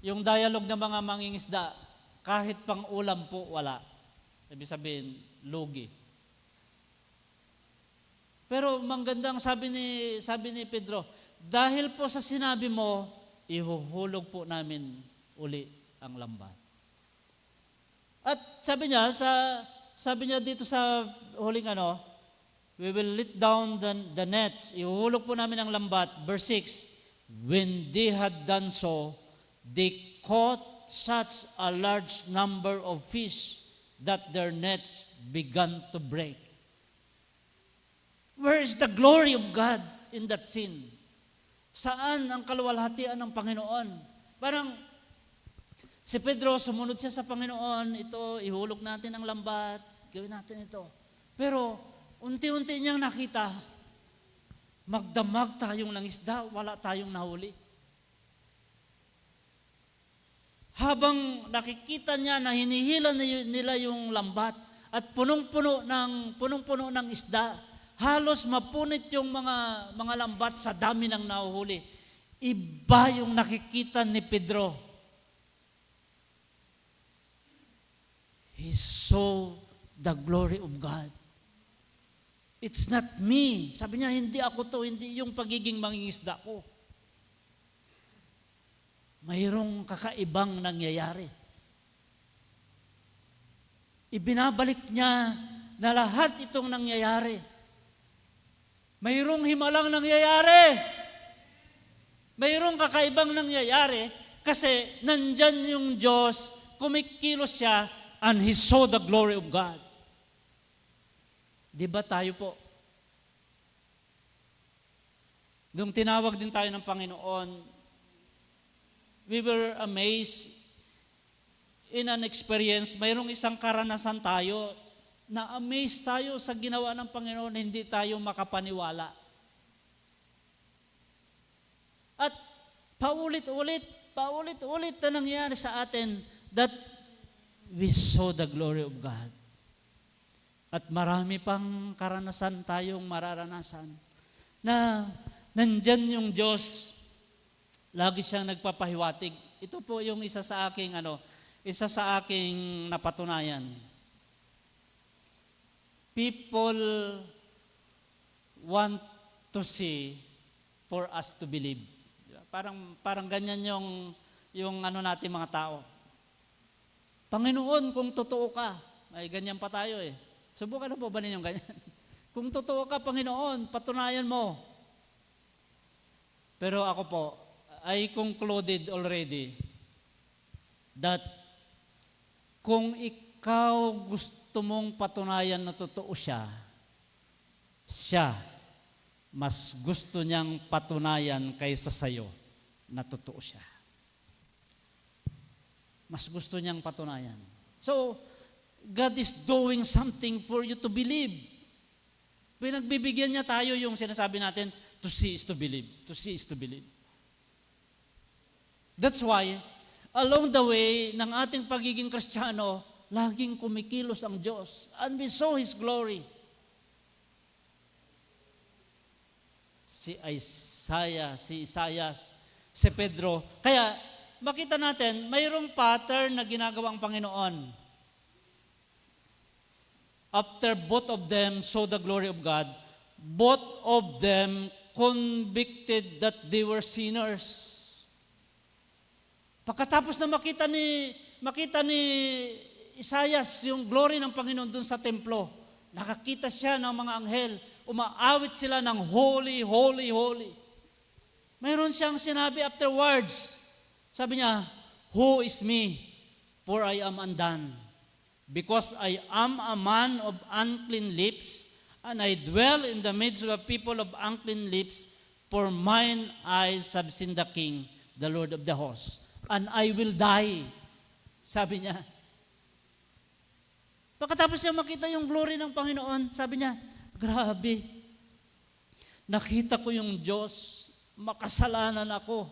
dialogue ng mga mangingisda, kahit pang ulam po, wala. Ibig sabihin, lugi. Pero manggandang sabi ni Pedro, dahil po sa sinabi mo, ihuhulog po namin uli ang lambat. At sabi niya dito sa huling We will let down the nets. Ihuhulog po namin ang lambat. Verse 6, when they had done so, they caught such a large number of fish that their nets began to break. Where is the glory of God in that scene? Saan ang kaluwalhatian ng Panginoon? Parang si Pedro, sumunod siya sa Panginoon, ito, ihulog natin ang lambat, gawin natin ito. Pero unti-unti niyang nakita, magdamag tayong nangisda, wala tayong nahuli. Habang nakikita niya na hinihila nila yung lambat at punong-puno ng isda, halos mapunit yung mga lambat sa dami ng nahuhuli. Iba yung nakikita ni Pedro. He saw the glory of God. It's not me. Sabi niya, hindi ako to, hindi yung pagiging mangingisda ko. Mayroong kakaibang nangyayari. Ibinabalik niya na lahat itong nangyayari. Mayroong himalang nangyayari. Mayroong kakaibang nangyayari kasi nandyan yung Diyos, kumikilos siya, and he saw the glory of God. Di ba tayo po? Nung tinawag din tayo ng Panginoon, we were amazed in an experience. Mayroong isang karanasan tayo, na-amazed tayo sa ginawa ng Panginoon, hindi tayo makapaniwala. At paulit-ulit na nangyari sa atin that we saw the glory of God. At marami pang karanasan tayong mararanasan na nandyan yung Diyos, lagi siyang nagpapahiwatig. Ito po yung isa sa aking napatunayan. People want to see for us to believe. Parang ganyan yung natin mga tao. Panginoon, kung totoo ka, ay ganyan pa tayo eh. Subukan na po ba ninyong ganyan? Kung totoo ka, Panginoon, patunayan mo. Pero ako po, I concluded already that kung ikaw gusto mong patunayan na totoo siya, mas gusto niyang patunayan kaysa sa'yo na totoo siya. Mas gusto niyang patunayan. So, God is doing something for you to believe. Pinagbibigyan niya tayo yung sinasabi natin, to see is to believe. To see is to believe. That's why, along the way ng ating pagiging Kristiyano, laging kumikilos ang Diyos. And we saw His glory. Si Isaias, si Pedro. Kaya, makita natin, mayroong pattern na ginagawang Panginoon. After both of them saw the glory of God, both of them convicted that they were sinners. Pagkatapos na makita ni Isaias yung glory ng Panginoon dun sa templo, nakakita siya ng mga anghel, umaawit sila ng holy, holy, holy. Mayroon siyang sinabi afterwards. Sabi niya, who is me? For I am undone. Because I am a man of unclean lips, and I dwell in the midst of a people of unclean lips, for mine eyes have seen the King, the Lord of the hosts. And I will die. Sabi niya. Pagkatapos niya makita yung glory ng Panginoon, sabi niya, grabe, nakita ko yung Diyos, makasalanan ako,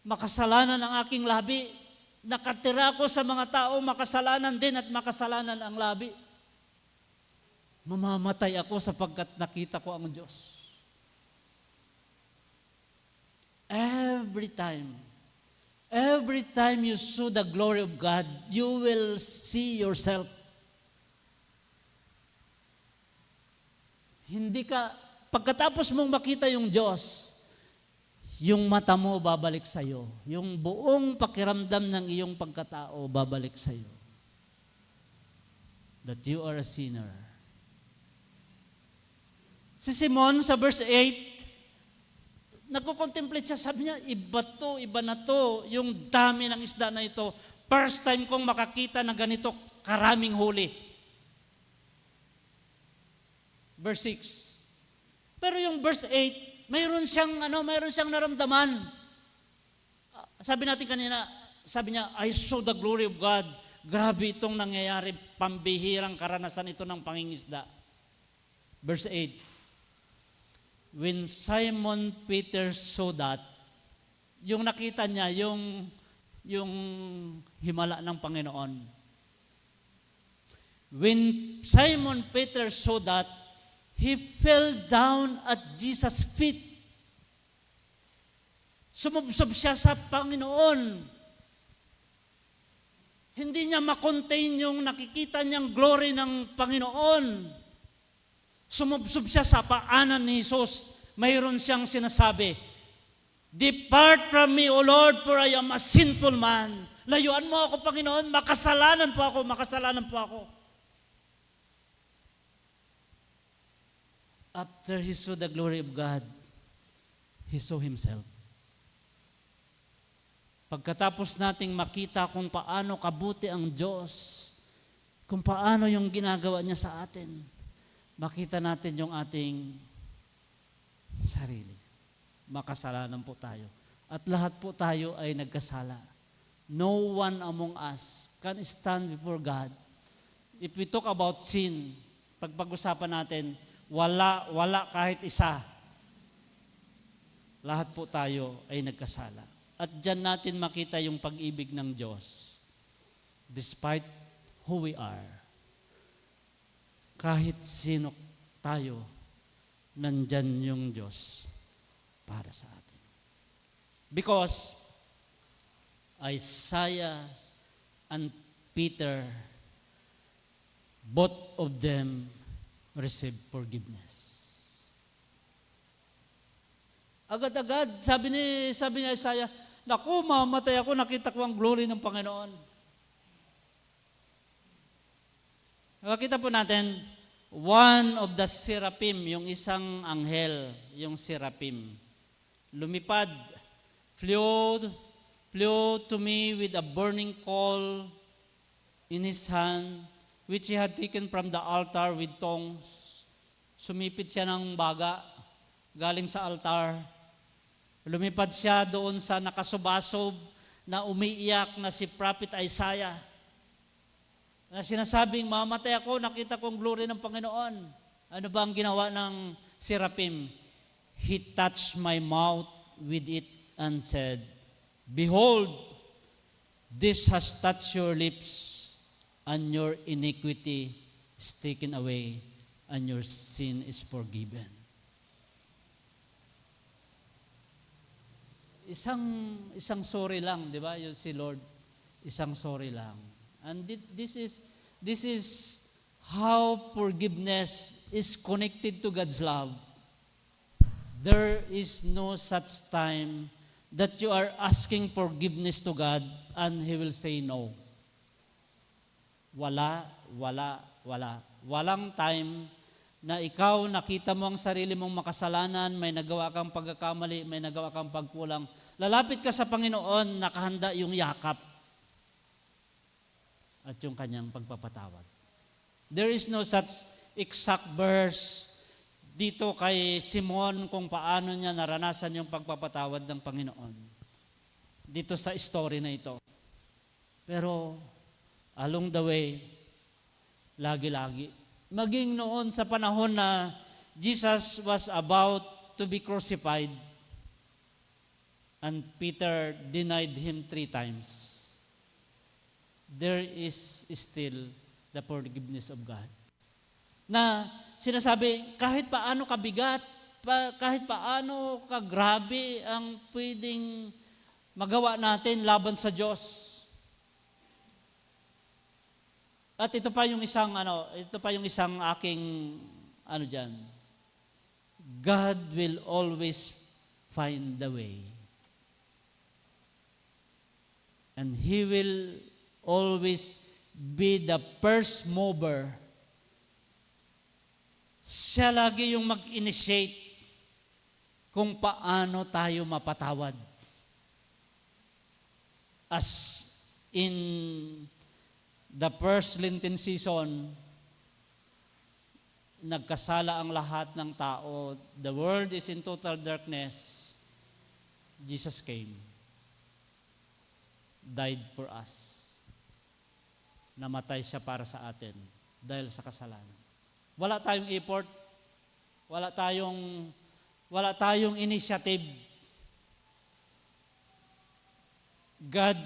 makasalanan ang aking labi, nakatira ko sa mga tao, makasalanan din at makasalanan ang labi. Mamamatay ako sapagkat nakita ko ang Diyos. Every time you saw the glory of God, you will see yourself. Pagkatapos mong makita yung Diyos, yung mata mo babalik sa'yo. Yung buong pakiramdam ng iyong pagkatao babalik sa'yo. That you are a sinner. Si Simon sa verse 8, nagko-contemplate siya, sabi niya, iba na to, yung dami ng isda na ito. First time kong makakita ng ganito karaming huli. Verse 6. Pero yung verse 8, mayroon siyang naramdaman. Sabi natin kanina, sabi niya, I saw the glory of God. Grabe itong nangyayari, pambihirang karanasan ito ng pangingisda. Verse 8. When Simon Peter saw that, yung nakita niya, yung himala ng Panginoon. When Simon Peter saw that, he fell down at Jesus' feet. Sumubsob siya sa Panginoon. Hindi niya makontain yung nakikita niyang glory ng Panginoon. Sumubsob siya sa paanan ni Jesus. Mayroon siyang sinasabi, Depart from me, O Lord, for I am a sinful man. Layuan mo ako, Panginoon, makasalanan po ako. After he saw the glory of God, he saw himself. Pagkatapos nating makita kung paano kabuti ang Diyos, kung paano yung ginagawa niya sa atin, makita natin yung ating sarili. Makasalanan po tayo. At lahat po tayo ay nagkasala. No one among us can stand before God. If we talk about sin, pag-usapan natin, wala kahit isa. Lahat po tayo ay nagkasala. At dyan natin makita yung pag-ibig ng Diyos. Despite who we are, kahit sino tayo, nandyan yung Diyos para sa atin. Because Isaiah and Peter, both of them received forgiveness. Agad-agad, sabi ni Isaiah, naku, mamatay ako, nakita ko ang glory ng Panginoon. Nakita po natin, one of the seraphim, yung isang anghel, yung seraphim, lumipad, flew to me with a burning coal in his hand, which he had taken from the altar with tongs. Sumipit siya ng baga, galing sa altar. Lumipad siya doon sa nakasubasob na umiiyak na si Prophet Isaiah. Na sinasabing, mamatay ako, nakita ko ang glory ng Panginoon. Ano ba ang ginawa ng seraphim? He touched my mouth with it and said, Behold, this has touched your lips, and your iniquity is taken away, and your sin is forgiven. Isang sorry lang, di ba? Yung si Lord, isang sorry lang. And this is how forgiveness is connected to God's love. There is no such time that you are asking forgiveness to God and He will say no. Wala. Walang time na ikaw nakita mo ang sarili mong makasalanan, may nagawa kang pagkakamali, may nagawa kang pagkulang. Lalapit ka sa Panginoon, nakahanda yung yakap at yung kanyang pagpapatawad. There is no such exact verse dito kay Simon kung paano niya naranasan yung pagpapatawad ng Panginoon. Dito sa story na ito. Pero along the way, lagi-lagi. Maging noon sa panahon na Jesus was about to be crucified and Peter denied Him 3 times. There is still the forgiveness of God. Na sinasabi, kahit paano kabigat, kahit paano kagrabe ang pwedeng magawa natin laban sa Diyos. At ito pa yung isang aking diyan. God will always find the way. And He will always be the first mover Siya lagi yung mag-initiate kung paano tayo mapatawad. As in the first Lenten season, nagkasala ang lahat ng tao. The world is in total darkness. Jesus came, died for us. Namatay siya para sa atin dahil sa kasalanan. Wala tayong effort, wala tayong initiative. God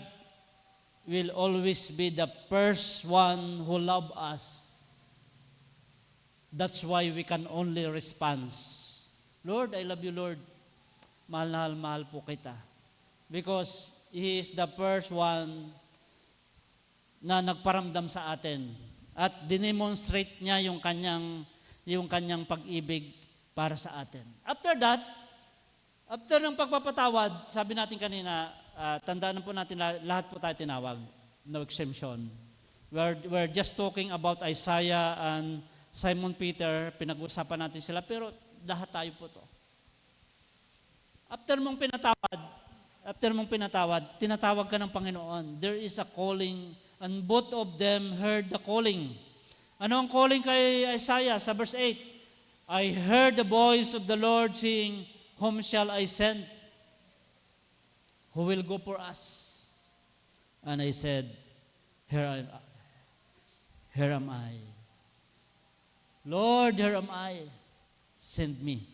will always be the first one who love us. That's why we can only respond. Lord, I love you, Lord. Mahal po kita. Because He is the first one na nagparamdam sa atin. At dinemonstrate niya yung kanyang pag-ibig para sa atin. After that, after ng pagpapatawad, sabi natin kanina, tandaan po natin lahat po tayo tinawag. No exemption. We're just talking about Isaiah and Simon Peter, pinag-usapan natin sila, pero lahat tayo po to. After mong pinatawad, tinatawag ka ng Panginoon. There is a calling, and both of them heard the calling. Ano ang calling kay Isaiah sa verse 8? I heard the voice of the Lord saying, whom shall I send? Who will go for us? And I said, here am I. Lord, here am I. Send me.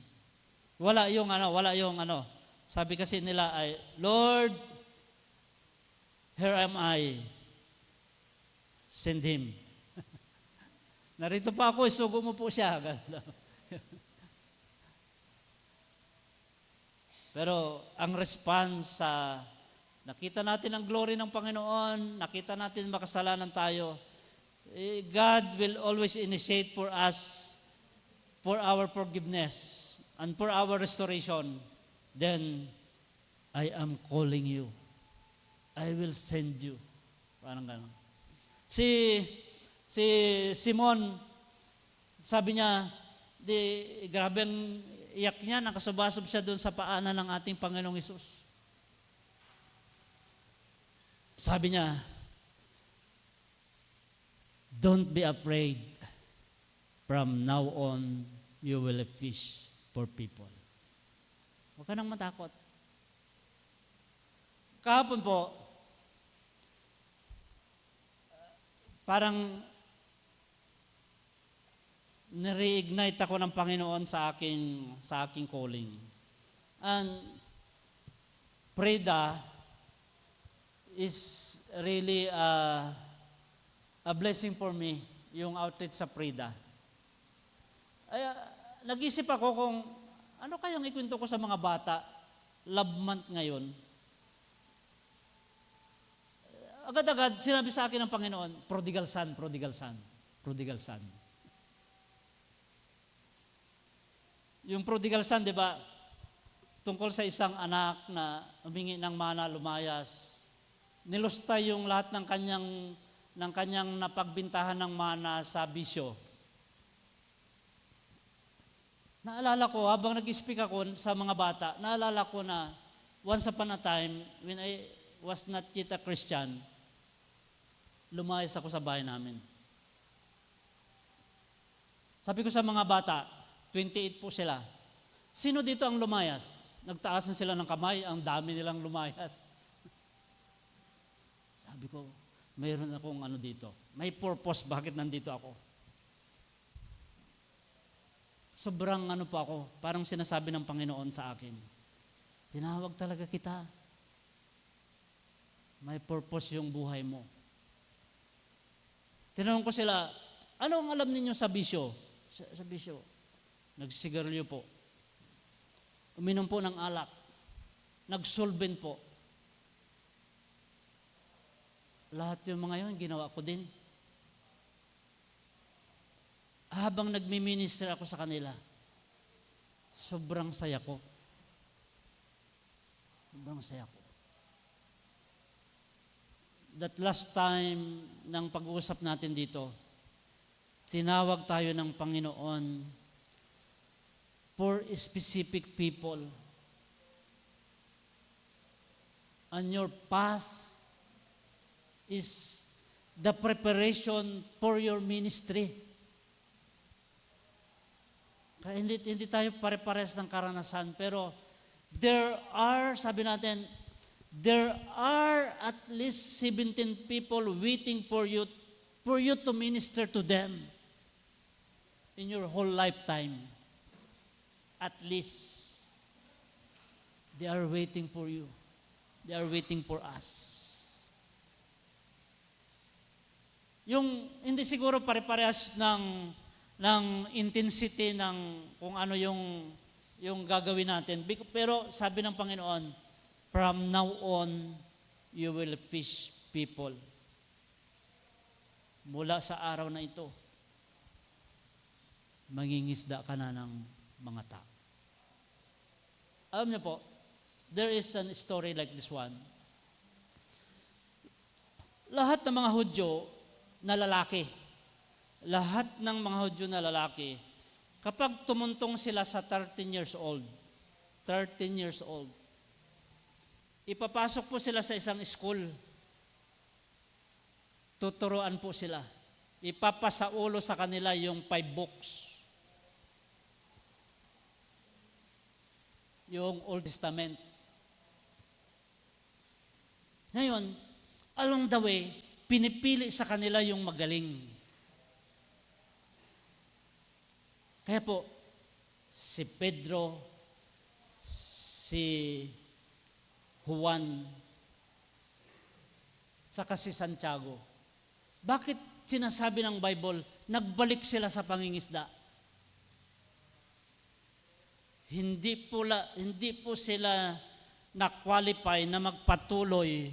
Wala yung ano. Sabi kasi nila ay, Lord, here am I. Send him. Narito pa ako, isugo mo po siya. Pero ang response sa nakita natin ang glory ng Panginoon, nakita natin makasalanan tayo, God will always initiate for us for our forgiveness and for our restoration. Then, I am calling you. I will send you. Parang gano'n. Si Simon, sabi niya, grabe ang iyak niya, nakasubasub siya doon sa paanan ng ating Panginoong Hesus. Sabi niya, don't be afraid. From now on, you will fish for people. Huwag ka nang matakot. Kahapon po, parang nare-ignite ako ng Panginoon sa aking calling. And Preda is really a blessing for me, yung outreach sa Preda. Ay, nag-isip ako kung ano kayang ikwento ko sa mga bata, love month ngayon. Agad-agad, sinabi sa akin ng Panginoon, prodigal son, prodigal son, prodigal son. Yung prodigal son, di ba, tungkol sa isang anak na humingi ng mana, lumayas, nilusta yung lahat ng kanyang napagbintahan ng mana sa bisyo. Naalala ko, habang nag-speak ako sa mga bata, naalala ko na once upon a time, when I was not yet a Christian, lumayas ako sa bahay namin. Sabi ko sa mga bata, 28 po sila, sino dito ang lumayas? Nagtaas na sila ng kamay, ang dami nilang lumayas. Sabi ko, mayroon akong ano dito. May purpose bakit nandito ako. Sobrang ano po ako, parang sinasabi ng Panginoon sa akin, tinawag talaga kita. May purpose yung buhay mo. Tinanong ko sila, ano ang alam ninyo sa bisyo? Sa bisyo, nagsigarilyo po. Uminom po ng alak. Nagsolvent po. Lahat yung mga yun, ginawa ko din. Habang nagmi-minister ako sa kanila, sobrang saya ko. Sobrang saya ko. That last time ng pag-uusap natin dito, tinawag tayo ng Panginoon for specific people. And your past is the preparation for your ministry. Kaya hindi tayo pare-pares ng karanasan, pero there are, sabi natin, there are at least 17 people waiting for you to minister to them in your whole lifetime. At least, they are waiting for you. They are waiting for us. Yung hindi siguro pare-parehas ng intensity ng kung ano yung gagawin natin. Pero sabi ng Panginoon, from now on, you will fish people. Mula sa araw na ito, mangingisda ka na ng mga tao. Alam niyo po, there is a story like this one. Lahat ng mga Hudyo na lalaki, lahat ng mga Hudyo na lalaki, kapag tumuntong sila sa 13 years old, ipapasok po sila sa isang school. Tuturuan po sila. Ipapasaulo sa kanila yung 5 books. Yung Old Testament. Ngayon, along the way, pinipili sa kanila yung magaling. Kaya po, si Pedro, si Juan, saka si Santiago. Bakit sinasabi ng Bible, nagbalik sila sa pangingisda? Hindi po sila na-qualify na magpatuloy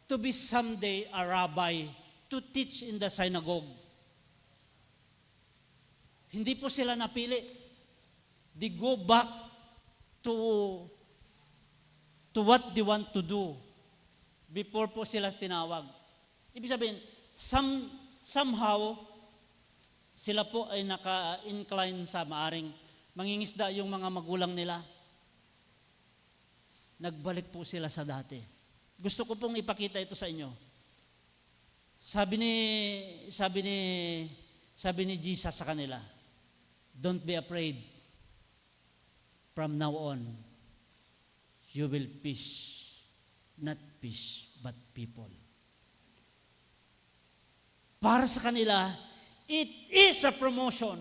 to be someday a rabbi to teach in the synagogue. Hindi po sila napili. They go back to what they want to do before po sila tinawag. Ibig sabihin, somehow, sila po ay naka-incline sa maaring mangingisda yung mga magulang nila. Nagbalik po sila sa dati. Gusto ko pong ipakita ito sa inyo. Sabi ni Jesus sa kanila, don't be afraid. From now on, you will fish, not fish, but people. Para sa kanila, it is a promotion.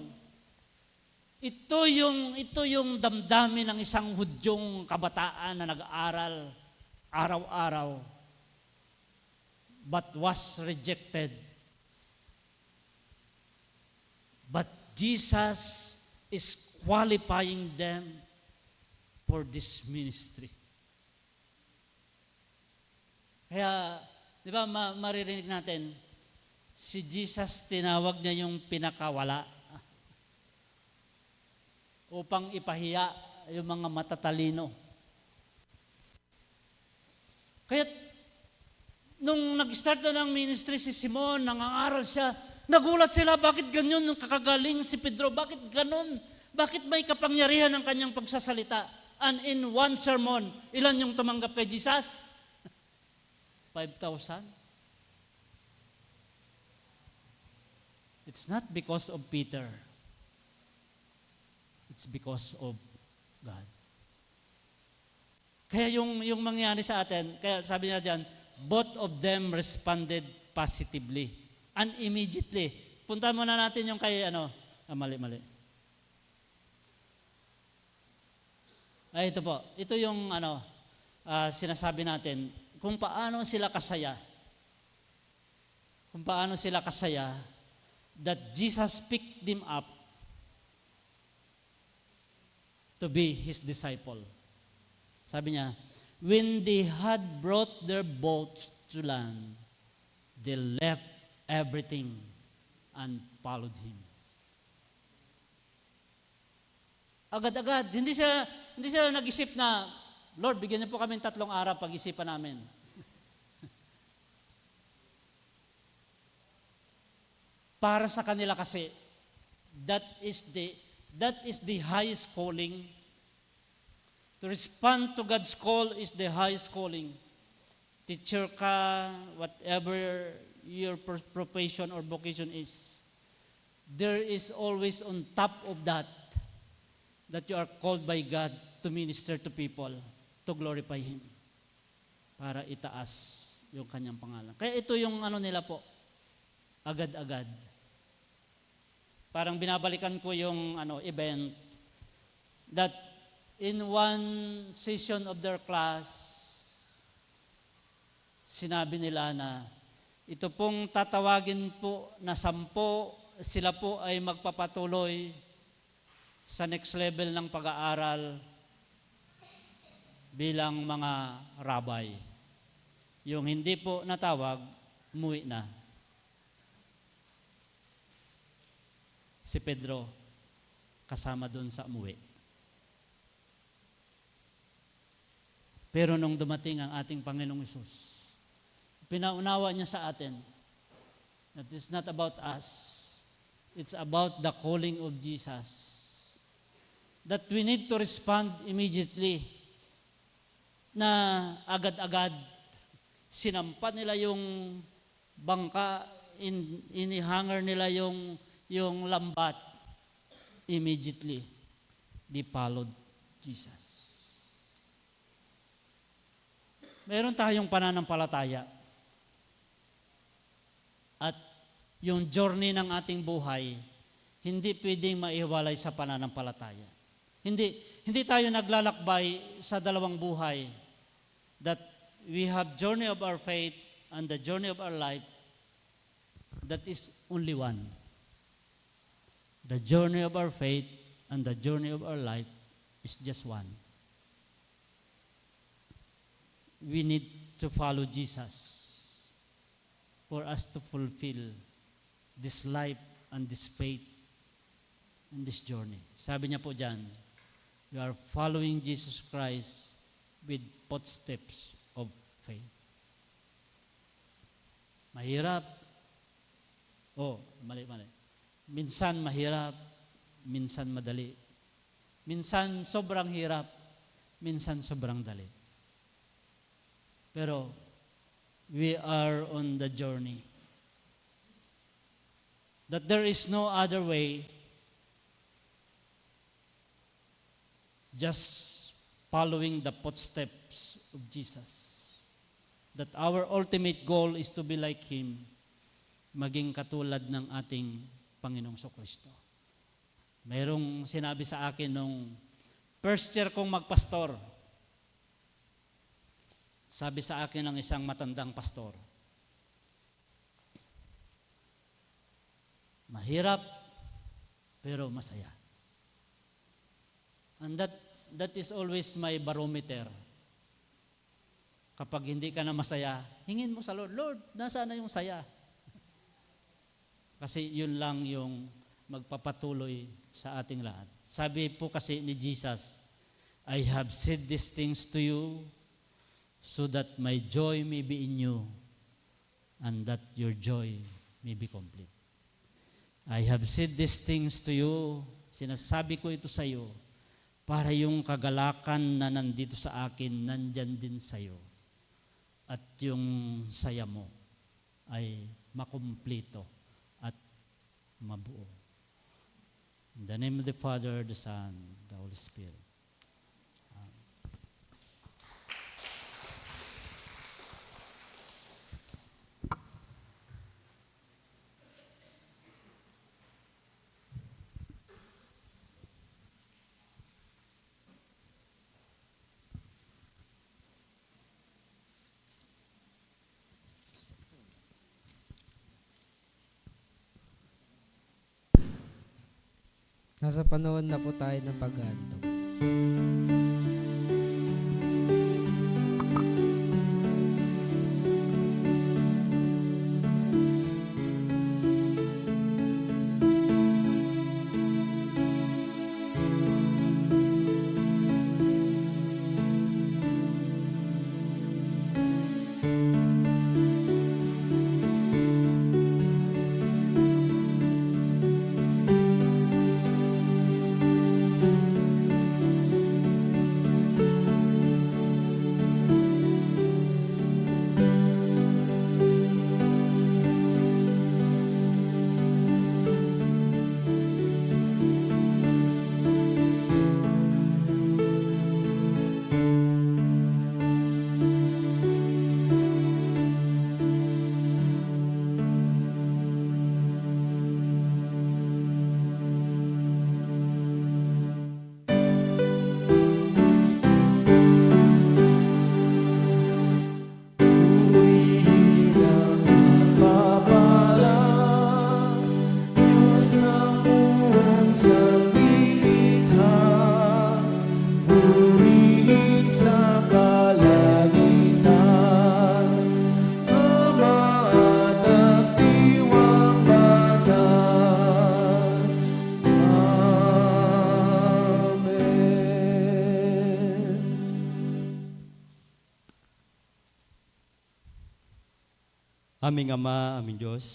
Ito yung damdamin ng isang Hudyong kabataan na nag-aaral araw-araw but was rejected. But Jesus is qualifying them for this ministry. Kaya, di ba, maririnig natin, si Jesus tinawag niya yung pinakawala upang ipahiya yung mga matatalino. Kaya, nung nag-start na ng ministry si Simon, nangangaral siya, nagulat sila, bakit ganyan yung kakagaling si Pedro? Bakit ganon? Bakit may kapangyarihan ng kanyang pagsasalita? And in one sermon, ilan yung tumanggap kay Jesus? 5,000? It's not because of Peter. It's because of God. Kaya yung mangyari sa atin, kaya sabi niya diyan, both of them responded positively and immediately. Punta muna natin yung kay mali. Ay, ito po. Ito yung sinasabi natin kung paano sila kasaya. Kung paano sila kasaya that Jesus picked them up to be His disciple. Sabi niya, when they had brought their boats to land, they left everything and followed Him. Agad-agad, hindi sila nag-isip na, Lord, bigyan niyo po kami 3 araw pag-isipan namin. Para sa kanila kasi, that is That is the highest calling. To respond to God's call is the highest calling. Teacher ka, whatever your profession or vocation is, there is always on top of that you are called by God to minister to people, to glorify Him, para itaas yung kanyang pangalan. Kaya ito yung nila po, agad-agad. Parang binabalikan ko yung event that in one session of their class, sinabi nila na ito pong tatawagin po na 10, sila po ay magpapatuloy sa next level ng pag-aaral bilang mga rabbi. Yung hindi po natawag, umuwi na. Si Pedro, kasama doon sa umuwi. Pero nung dumating ang ating Panginoong Hesus, pinaunawa niya sa atin that it's not about us, it's about the calling of Jesus. That we need to respond immediately, na agad-agad sinampa nila yung bangka, inihanger nila yung lambat. Immediately, they followed Jesus. Meron tayong pananampalataya. At yung journey ng ating buhay, hindi pwedeng maiwalay sa pananampalataya. Hindi tayo naglalakbay sa dalawang buhay. That we have journey of our faith and the journey of our life, that is only one. The journey of our faith and the journey of our life is just one. We need to follow Jesus for us to fulfill this life and this faith and this journey. Sabi niya po dyan, you are following Jesus Christ with footsteps of faith. Mahirap. Mali. Minsan mahirap, minsan madali. Minsan sobrang hirap, minsan sobrang dali. Pero we are on the journey. That there is no other way, just following the footsteps of Jesus. That our ultimate goal is to be like Him, maging katulad ng ating Panginoong Kristo. Mayroong sinabi sa akin nung first year kong magpastor. Sabi sa akin ng isang matandang pastor, mahirap, pero masaya. And that is always my barometer. Kapag hindi ka na masaya, hingin mo sa Lord, Lord, nasaan na yung saya? Kasi yun lang yung magpapatuloy sa ating lahat. Sabi po kasi ni Jesus, I have said these things to you so that my joy may be in you and that your joy may be complete. I have said these things to you, sinasabi ko ito sa iyo, para yung kagalakan na nandito sa akin, nandyan din sa iyo. At yung saya mo ay makumpleto at mabuo. In the name of the Father, the Son, the Holy Spirit. Nasa panahon na po tayo ng pag-aantong. Aming Ama, aming Diyos,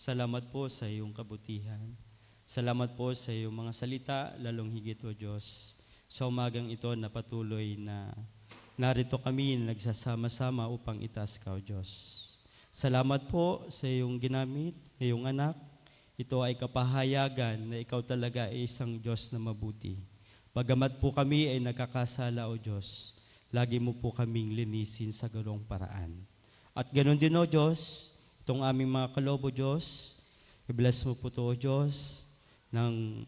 salamat po sa iyong kabutihan. Salamat po sa iyong mga salita, lalong higit o Diyos. Sa umagang ito na patuloy na narito kami nagsasama-sama upang itaas ka o Diyos. Salamat po sa iyong ginamit, iyong anak. Ito ay kapahayagan na ikaw talaga ay isang Diyos na mabuti. Bagamat po kami ay nagkakasala o Diyos, lagi mo po kaming linisin sa ganong paraan. At ganon din o Diyos, itong aming mga kaloob o Diyos, i-bless mo po ito o Diyos, nang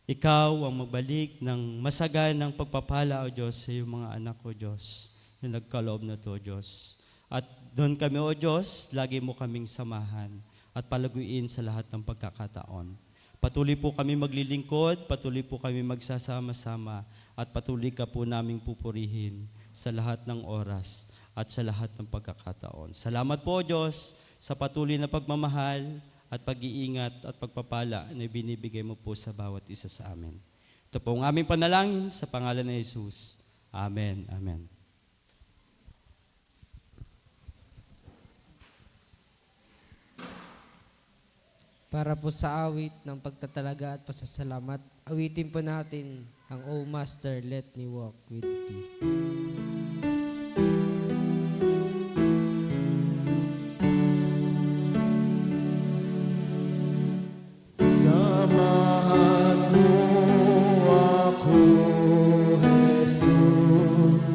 ikaw ang magbalik ng masaganang pagpapala o Diyos sa iyong mga anak o Diyos, na nagkaloob na ito o Diyos. At doon kami o Diyos, lagi mo kaming samahan at palaguin sa lahat ng pagkakataon. Patuloy po kami maglilingkod, patuloy po kami magsasama-sama, at patuloy ka po naming pupurihin sa lahat ng oras at sa lahat ng pagkakataon. Salamat po, Diyos, sa patuloy na pagmamahal at pag-iingat at pagpapala na binibigay mo po sa bawat isa sa amin. Ito po ang aming panalangin sa pangalan ni Jesus. Amen. Amen. Para po sa awit ng pagtatalaga at pasasalamat, awitin po natin ang O Master, Let Me Walk With Thee. Samahan mo ako, Jesus,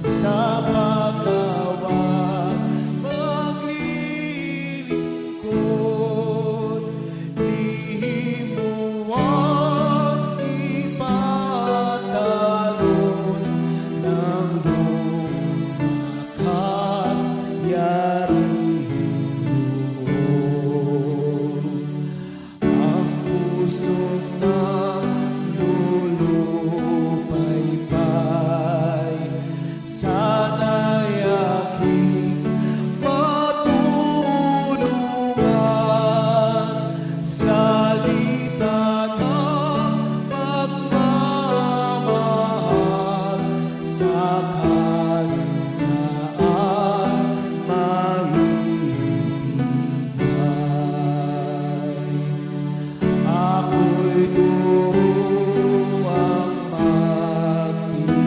sa paggawa maglilingkod. Lihim mo ang ipatalos ng lumakas yarihing loob. Ang puso na lulupaypay, sana'y aking matulungan. Salita ng pagmamahal, sa Kanya ay maibigay. Ako'y turuang magtiis,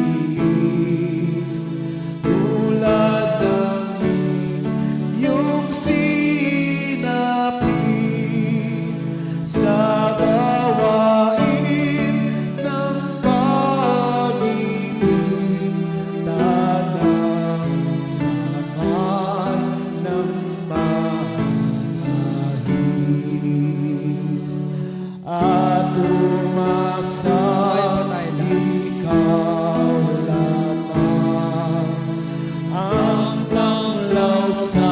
tulad ng iyong sinapit, sa gawain ng pag-ibig, tanang samay ng manahis. At umasa, ikaw lamang ang tanglaw sa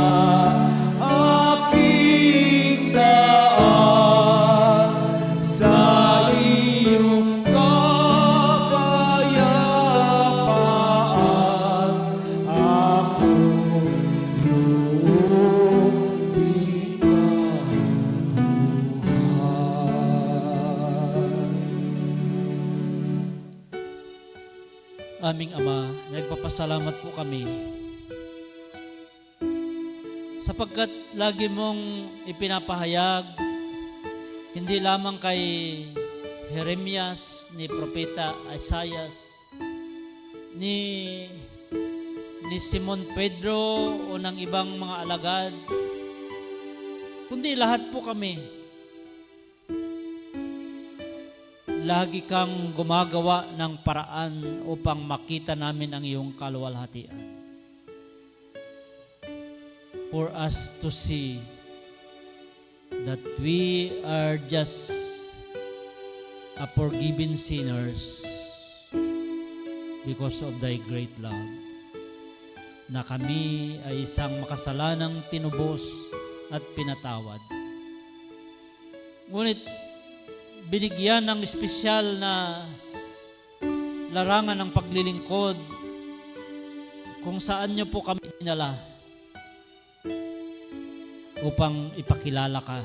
aking daan. Sa iyong kapayapaan, ako'y lubing Aming Ama, nagpapasalamat po kami sapagkat lagi mong ipinapahayag hindi lamang kay Jeremias, ni Propeta Isaias, ni Simon Pedro o ng ibang mga alagad, kundi lahat po kami. Lagi kang gumagawa ng paraan upang makita namin ang iyong kaluwalhatian. For us to see that we are just a forgiven sinners because of thy great love. Na kami ay isang makasalanang tinubos at pinatawad. Ngunit binigyan ng espesyal na larangan ng paglilingkod kung saan niyo po kami dinala upang ipakilala ka,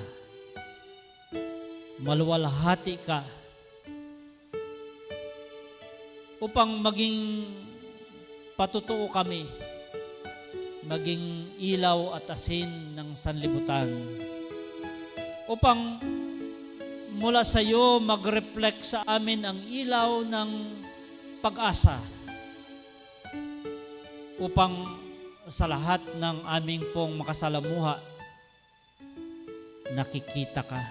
maluwalhati ka, upang maging patutuo kami, maging ilaw at asin ng sanlibutan upang mula sa iyo mag-reflect sa amin ang ilaw ng pag-asa upang sa lahat ng aming pong makasalamuha nakikita ka,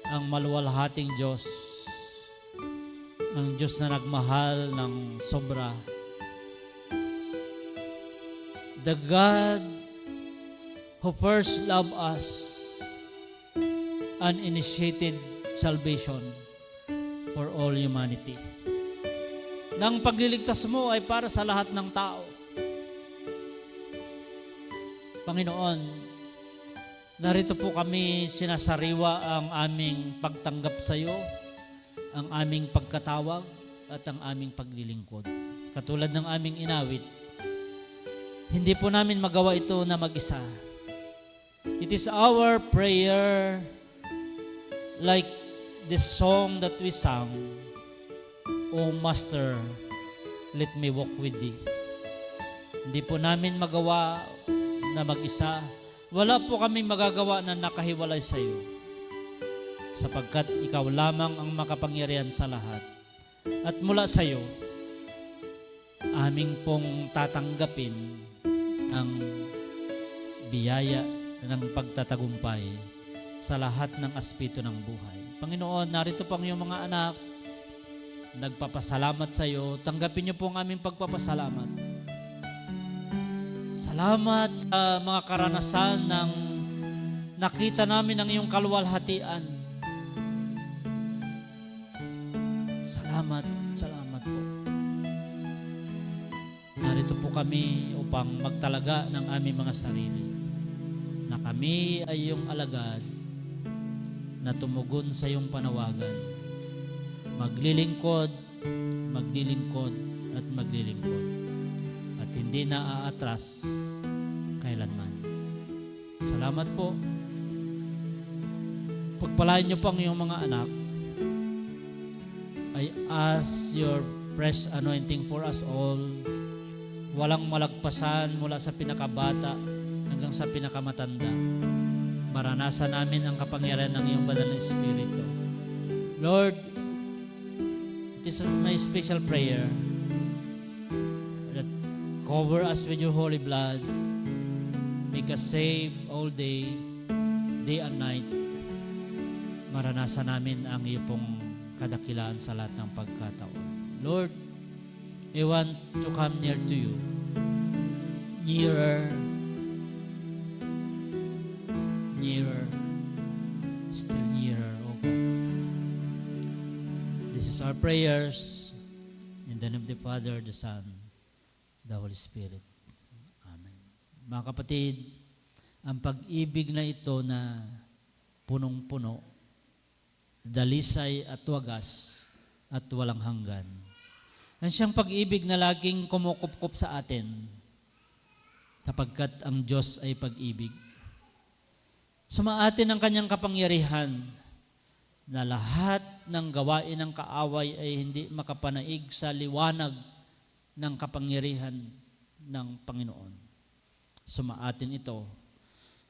ang maluwalhating Diyos, ang Diyos na nagmahal ng sobra, the God who first loved us and initiated salvation for all humanity. Nang pagliligtas mo ay para sa lahat ng tao. Panginoon, narito po kami sinasariwa ang aming pagtanggap sa iyo, ang aming pagkatawag at ang aming paglilingkod. Katulad ng aming inawit, hindi po namin magawa ito na mag-isa. It is our prayer, like the song that we sang, O Master, let me walk with thee. Hindi po namin magawa na mag-isa. Wala po kaming magagawa na nakahiwalay sa iyo, sapagkat ikaw lamang ang makapangyarihan sa lahat. At mula sa iyo, aming pong tatanggapin ang biyaya ng pagtatagumpay sa lahat ng aspeto ng buhay. Panginoon, narito pang iyong mga anak, nagpapasalamat sa iyo. Tanggapin niyo po ang aming pagpapasalamat. Salamat sa mga karanasan ng nakita namin ang iyong kaluwalhatian. Salamat, salamat po. Narito po kami upang magtalaga ng aming mga sarili, na kami ay iyong alagad na tumugon sa iyong panawagan. Maglilingkod, maglilingkod at maglilingkod. At hindi na aatras kailanman. Salamat po. Pagpalain niyo po ang iyong mga anak. I ask your fresh anointing for us all. Walang malagpasan mula sa pinakabata hanggang sa pinakamatanda. Maranasan namin ang kapangyarihan ng iyong banal na Espiritu. Lord, it is my special prayer that cover us with your holy blood. Make us safe all day, day and night. Maranasan namin ang iyong pong kadakilaan sa lahat ng pagkataon. Lord, I want to come near to you. Nearer, nearer, still nearer, O God. This is our prayers in the name of the Father, the Son, the Holy Spirit. Amen. Mga kapatid, ang pag-ibig na ito na punong-puno, dalisay at wagas at walang hanggan. Ang siyang pag-ibig na laging kumukupkup sa atin, sapagkat ang Diyos ay pag-ibig. Sumaatin ang kanyang kapangyarihan na lahat ng gawain ng kaaway ay hindi makapanaig sa liwanag ng kapangyarihan ng Panginoon. Sumaatin ito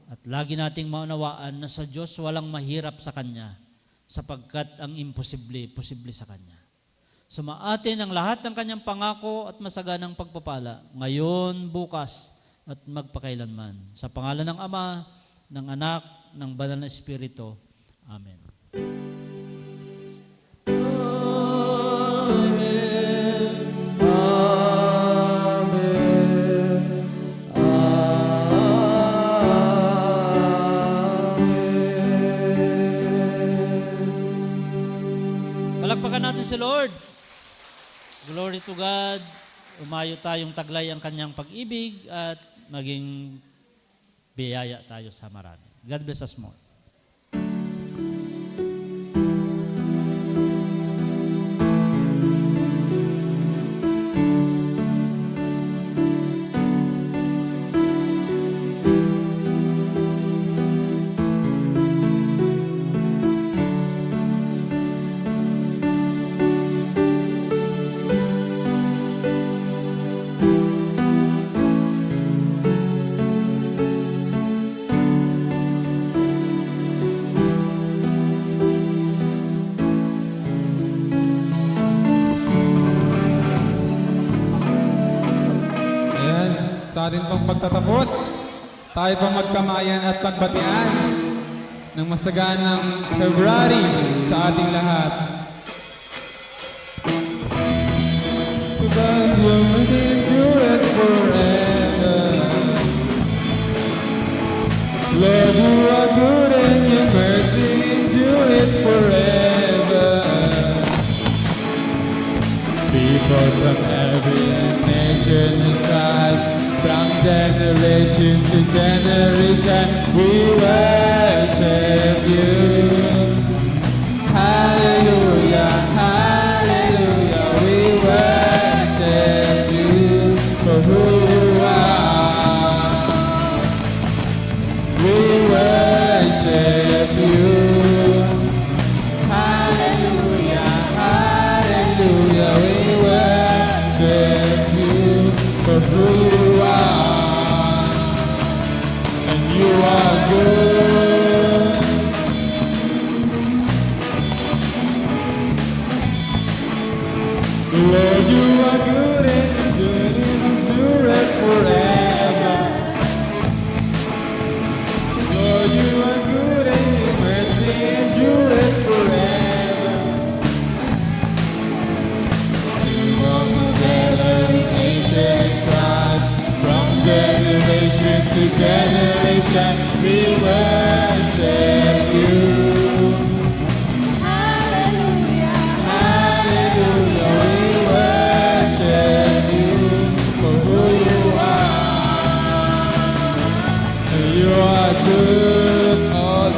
at lagi nating maunawaan na sa Diyos walang mahirap sa Kanya, sapagkat ang imposible, posible sa Kanya. Sumaatin ang lahat ng Kanyang pangako at masaganang pagpapala, ngayon, bukas, at magpakailanman. Sa pangalan ng Ama, ng Anak, ng Banal na Espiritu. Amen. Palakpakan natin si Lord. Glory to God. Umayo tayong taglay ang kanyang pag-ibig at maging biyaya tayo sa marami. God bless us more. atin pong pagtatapos, tayo pong magkamayan at pagbatian ng masaganang February sa ating lahat. But your mercy endureth forever. Lord, you are good and your mercy endureth forever. People from every nation and tribe, from generation to generation, we worship you. Hallelujah, hallelujah, we worship you for who you are. We worship you. Hallelujah, hallelujah, we worship you for who you are. And you are good. Lord, you are good and good and endureth forever. Lord, you are good and your mercy endureth forever. From every nation and tribe, from generation to generation, we worship you. Hallelujah. Hallelujah, we worship you for who you are. You are good all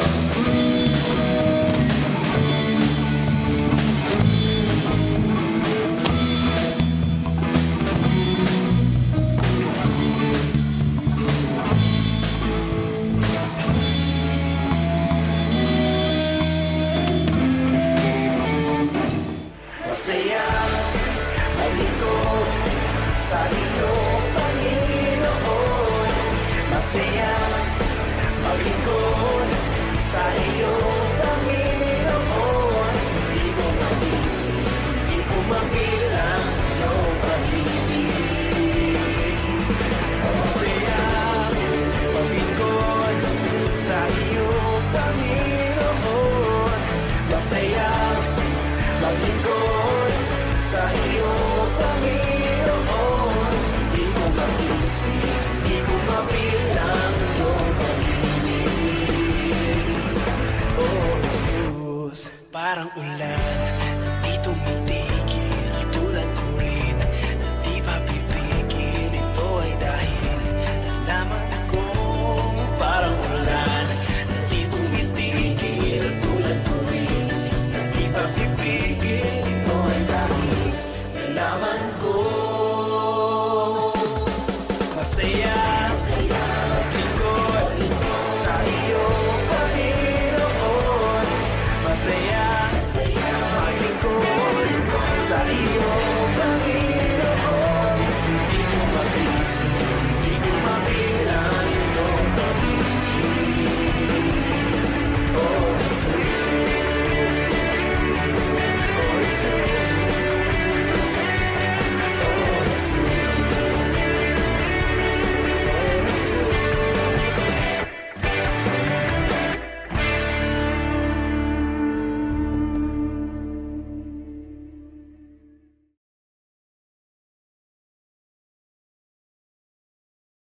Parang ulan